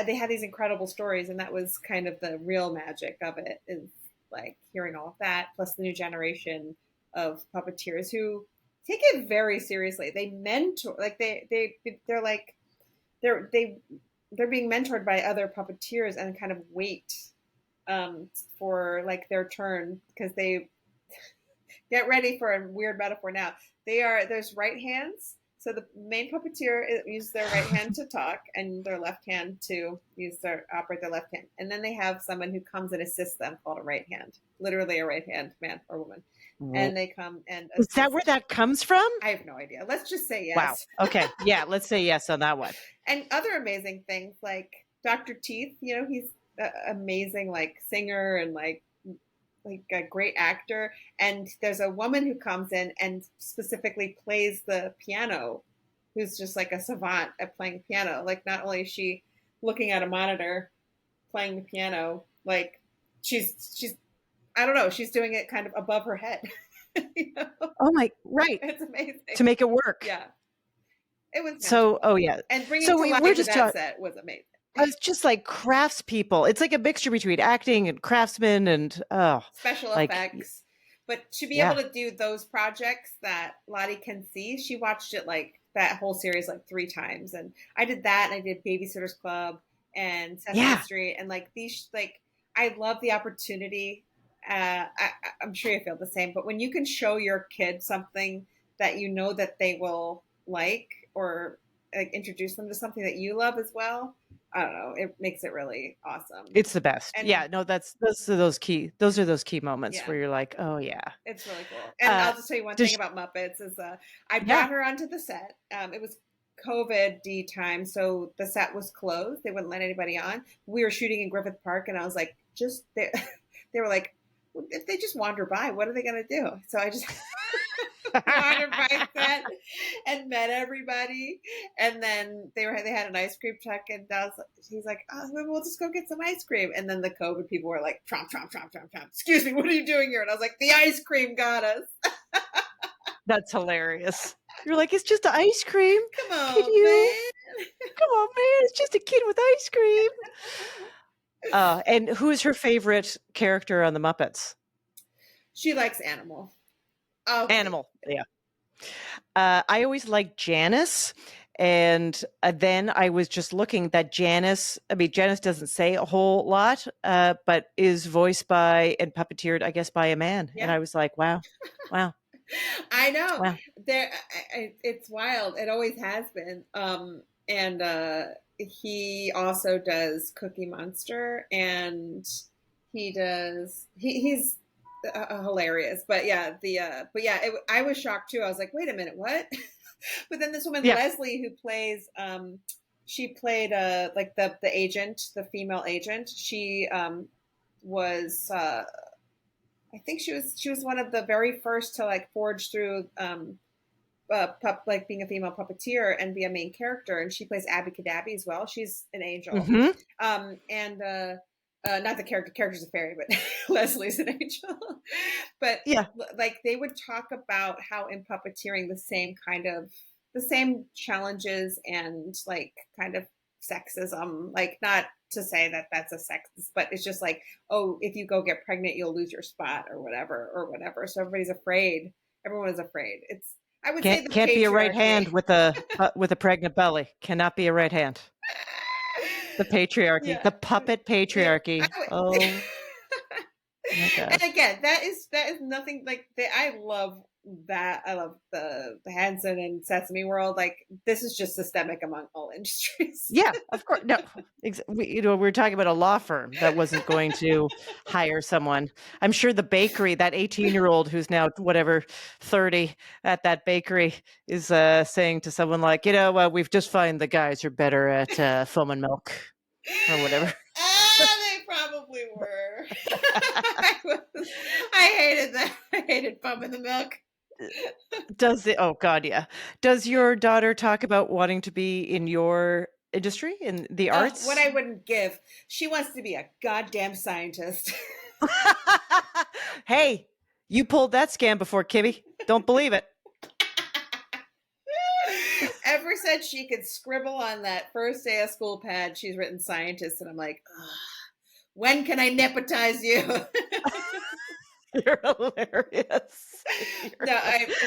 They had these incredible stories, and that was kind of the real magic of it, is like hearing all of that, plus the new generation of puppeteers who take it very seriously. They mentor, like they're like they're being mentored by other puppeteers, and kind of wait for like their turn, because they get ready for a weird metaphor now. There's right hands. So the main puppeteer uses their right hand to talk, and their left hand to operate their left hand. And then they have someone who comes and assists them, called a right hand, literally a right hand man or woman. And they come and assist.
Is that where that comes from?
I have no idea. Let's just say yes.
Wow. Okay. Yeah, let's say yes on that one.
And other amazing things, like Dr. Teeth, you know, he's an amazing like singer and like a great actor. And there's a woman who comes in and specifically plays the piano, who's just like a savant at playing piano. Like, not only is she looking at a monitor playing the piano, like she's I don't know, she's doing it kind of above her head. You know?
Oh my, right.
It's amazing.
To make it work.
Yeah. It was
so, oh yeah.
And bringing it to life with that set was amazing.
It's just like craftspeople. It's like a mixture between acting and craftsmen and
special effects. But to be able to do those projects that Lottie can see, she watched it like that whole series like 3 times. And I did that, and I did Babysitter's Club and Sesame Street, and like these, like, I love the opportunity. I'm sure you feel the same, but when you can show your kid something that you know that they will like, or like introduce them to something that you love as well, I don't know, it makes it really awesome.
It's the best. And no, those are those key moments where you're like, oh yeah,
it's really cool. And I'll just tell you one thing about Muppets is I brought her onto the set. It was COVID time, so the set was closed. They wouldn't let anybody on. We were shooting in Griffith Park, and I was like, they were like, if they just wander by, what are they going to do? So I just wandered by set and met everybody. And then they had an ice cream truck, and he's like, oh, we'll just go get some ice cream. And then the COVID people were like, tromp, tromp, tromp, tromp, tromp. Excuse me, what are you doing here? And I was like, the ice cream got us.
That's hilarious. You're like, it's just ice cream.
Come on, man.
Come on, man. It's just a kid with ice cream. And who's her favorite character on the Muppets?
She likes Animal.
Okay. Animal, yeah. I always liked Janice, and then I was just looking that Janice doesn't say a whole lot, but is voiced by and puppeteered, I guess, by a man. Yeah. And I was like, wow.
I know.
Well,
It's wild. It always has been. And he also does Cookie Monster, and he's hilarious. But yeah, I was shocked too. I was like, wait a minute, what? But then this woman
yeah.
Leslie, who plays, she played like the agent, the female agent. She was I think she was one of the very first to like forge through like being a female puppeteer and be a main character, and she plays Abby Cadabby as well. She's an angel.
Mm-hmm.
And not the character's a fairy, but Leslie's an angel. But
Yeah.
like they would talk about how in puppeteering the same challenges and like kind of sexism, like not to say that that's a sexist, but it's just like, oh, if you go get pregnant, you'll lose your spot or whatever. So everybody's afraid. Everyone is afraid. It's, I would say, the
Can't be a right hand
patriarchy.
with a pregnant belly. Cannot be a right hand. The patriarchy,
Yeah.
the puppet patriarchy.
Yeah.
Oh my
And
gosh.
again, that is nothing like that. I love that. I love the Hanson and Sesame World. Like this is just systemic among all industries.
Yeah, of course. No, we were talking about a law firm that wasn't going to hire someone. I'm sure the bakery, that 18-year-old who's now whatever 30 at that bakery, is saying to someone like, we've just found the guys are better at foam and milk or whatever.
They probably were. I hated that. I hated foam in the milk.
Oh God, yeah. Does your daughter talk about wanting to be in your industry, in the arts?
What I wouldn't give. She wants to be a goddamn scientist.
Hey, you pulled that scam before, Kimmy. Don't believe it.
Ever since she could scribble on that first day of school pad, she's written scientist, and I'm like, when can I nepotize you?
You're hilarious.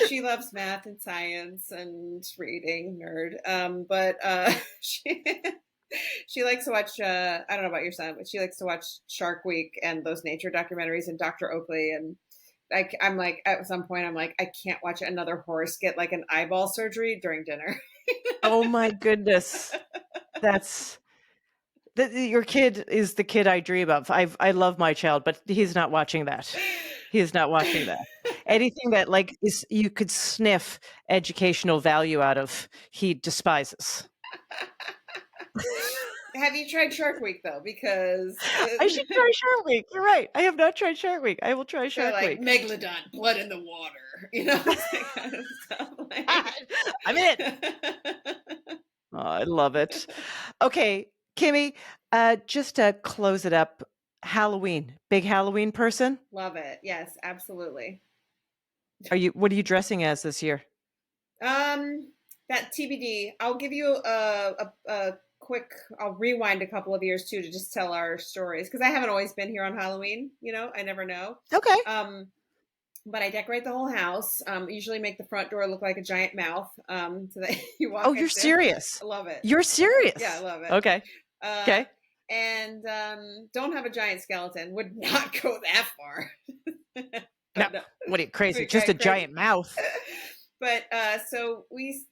She loves math and science and reading, nerd. But she likes to watch. I don't know about your son, but she likes to watch Shark Week and those nature documentaries and Dr. Oakley. And I'm like, at some point, I'm like, I can't watch another horse get like an eyeball surgery during dinner.
Oh my goodness, your kid is the kid I dream of. I love my child, but he's not watching that. He's not watching that. Anything that like is you could sniff educational value out of, he despises.
Have you tried Shark Week though? Because
I should try Shark Week. You're right. I have not tried Shark Week. I will try Shark Week.
Megalodon, blood in the water. That kind of stuff.
I'm in. Oh, I love it. Okay, Kimmy, just to close it up, Halloween. Big Halloween person?
Love it. Yes, absolutely.
What are you dressing as this year?
That TBD. I'll give you a quick, I'll rewind a couple of years too to just tell our stories, because I haven't always been here on Halloween, I never know.
Okay.
But I decorate the whole house. Usually make the front door look like a giant mouth, so that you walk.
Oh, you're serious?
I love it.
You're serious?
Yeah, I love it.
Okay. Okay.
And don't have a giant skeleton. Would not go that far.
No. What are you, crazy? Just a giant mouth.
But so we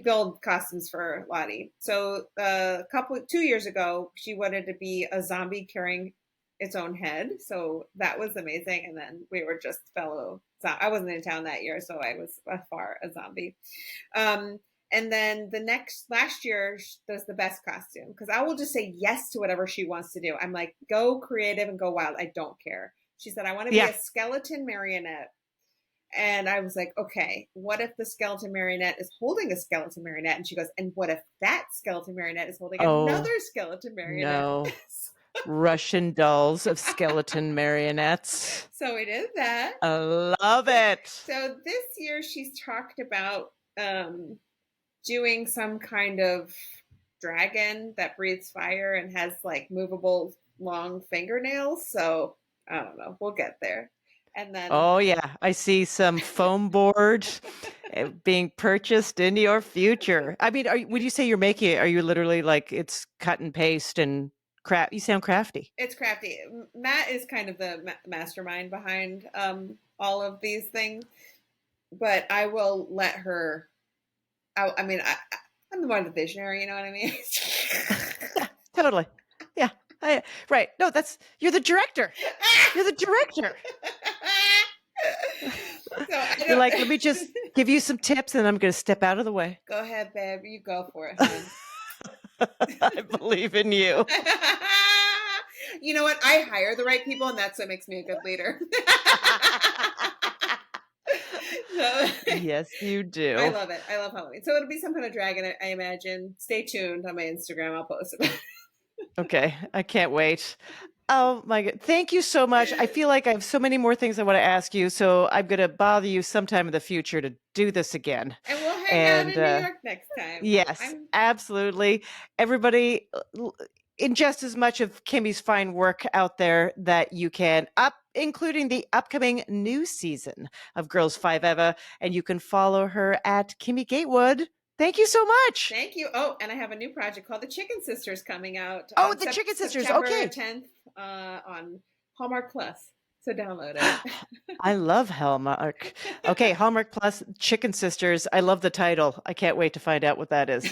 build costumes for Lottie. So 2 years ago, she wanted to be a zombie carrying its own head. So that was amazing. And then we were just I wasn't in town that year, so I was afar a zombie. And then last year does the best costume, because I will just say yes to whatever she wants to do. I'm like, go creative and go wild. I don't care. She said, I want to be a skeleton marionette. And I was like, okay, what if the skeleton marionette is holding a skeleton marionette? And she goes, and what if that skeleton marionette is holding another skeleton marionette?
No. Russian dolls of skeleton marionettes.
So we did that.
I love it.
So this year she's talked about doing some kind of dragon that breathes fire and has like movable long fingernails. So I don't know. We'll get there. And then,
oh yeah, I see some foam board being purchased in your future. I mean, would you say you're making it? Are you literally like it's cut and paste and You sound crafty.
It's crafty. Matt is kind of the mastermind behind all of these things, but I will let her. I mean, I'm the one the visionary. You know what I mean?
Yeah, totally. Yeah. Right. No, you're the director. You're the director. You're like, let me just give you some tips and I'm going to step out of the way.
Go ahead, babe. You go for it, hon.
I believe in you.
You know what? I hire the right people, and that's what makes me a good leader. So,
yes, you do.
I love it. I love Halloween. So it'll be some kind of dragon, I imagine. Stay tuned on my Instagram. I'll post it.
Okay. I can't wait. Oh my God. Thank you so much. I feel like I have so many more things I want to ask you. So I'm going to bother you sometime in the future to do this again.
And we'll hang out in New York next time.
Yes, absolutely. Everybody, ingest as much of Kimmy's fine work out there that you can, including the upcoming new season of Girls 5 Eva. And you can follow her at Kimmy Gatewood. Thank you so much.
Thank you. Oh, and I have a new project called The Chicken Sisters coming out.
Oh, The Chicken Sisters.
September
Okay.
10th on Hallmark Plus. So download it.
I love Hallmark. Okay, Hallmark Plus, Chicken Sisters. I love the title. I can't wait to find out what that is.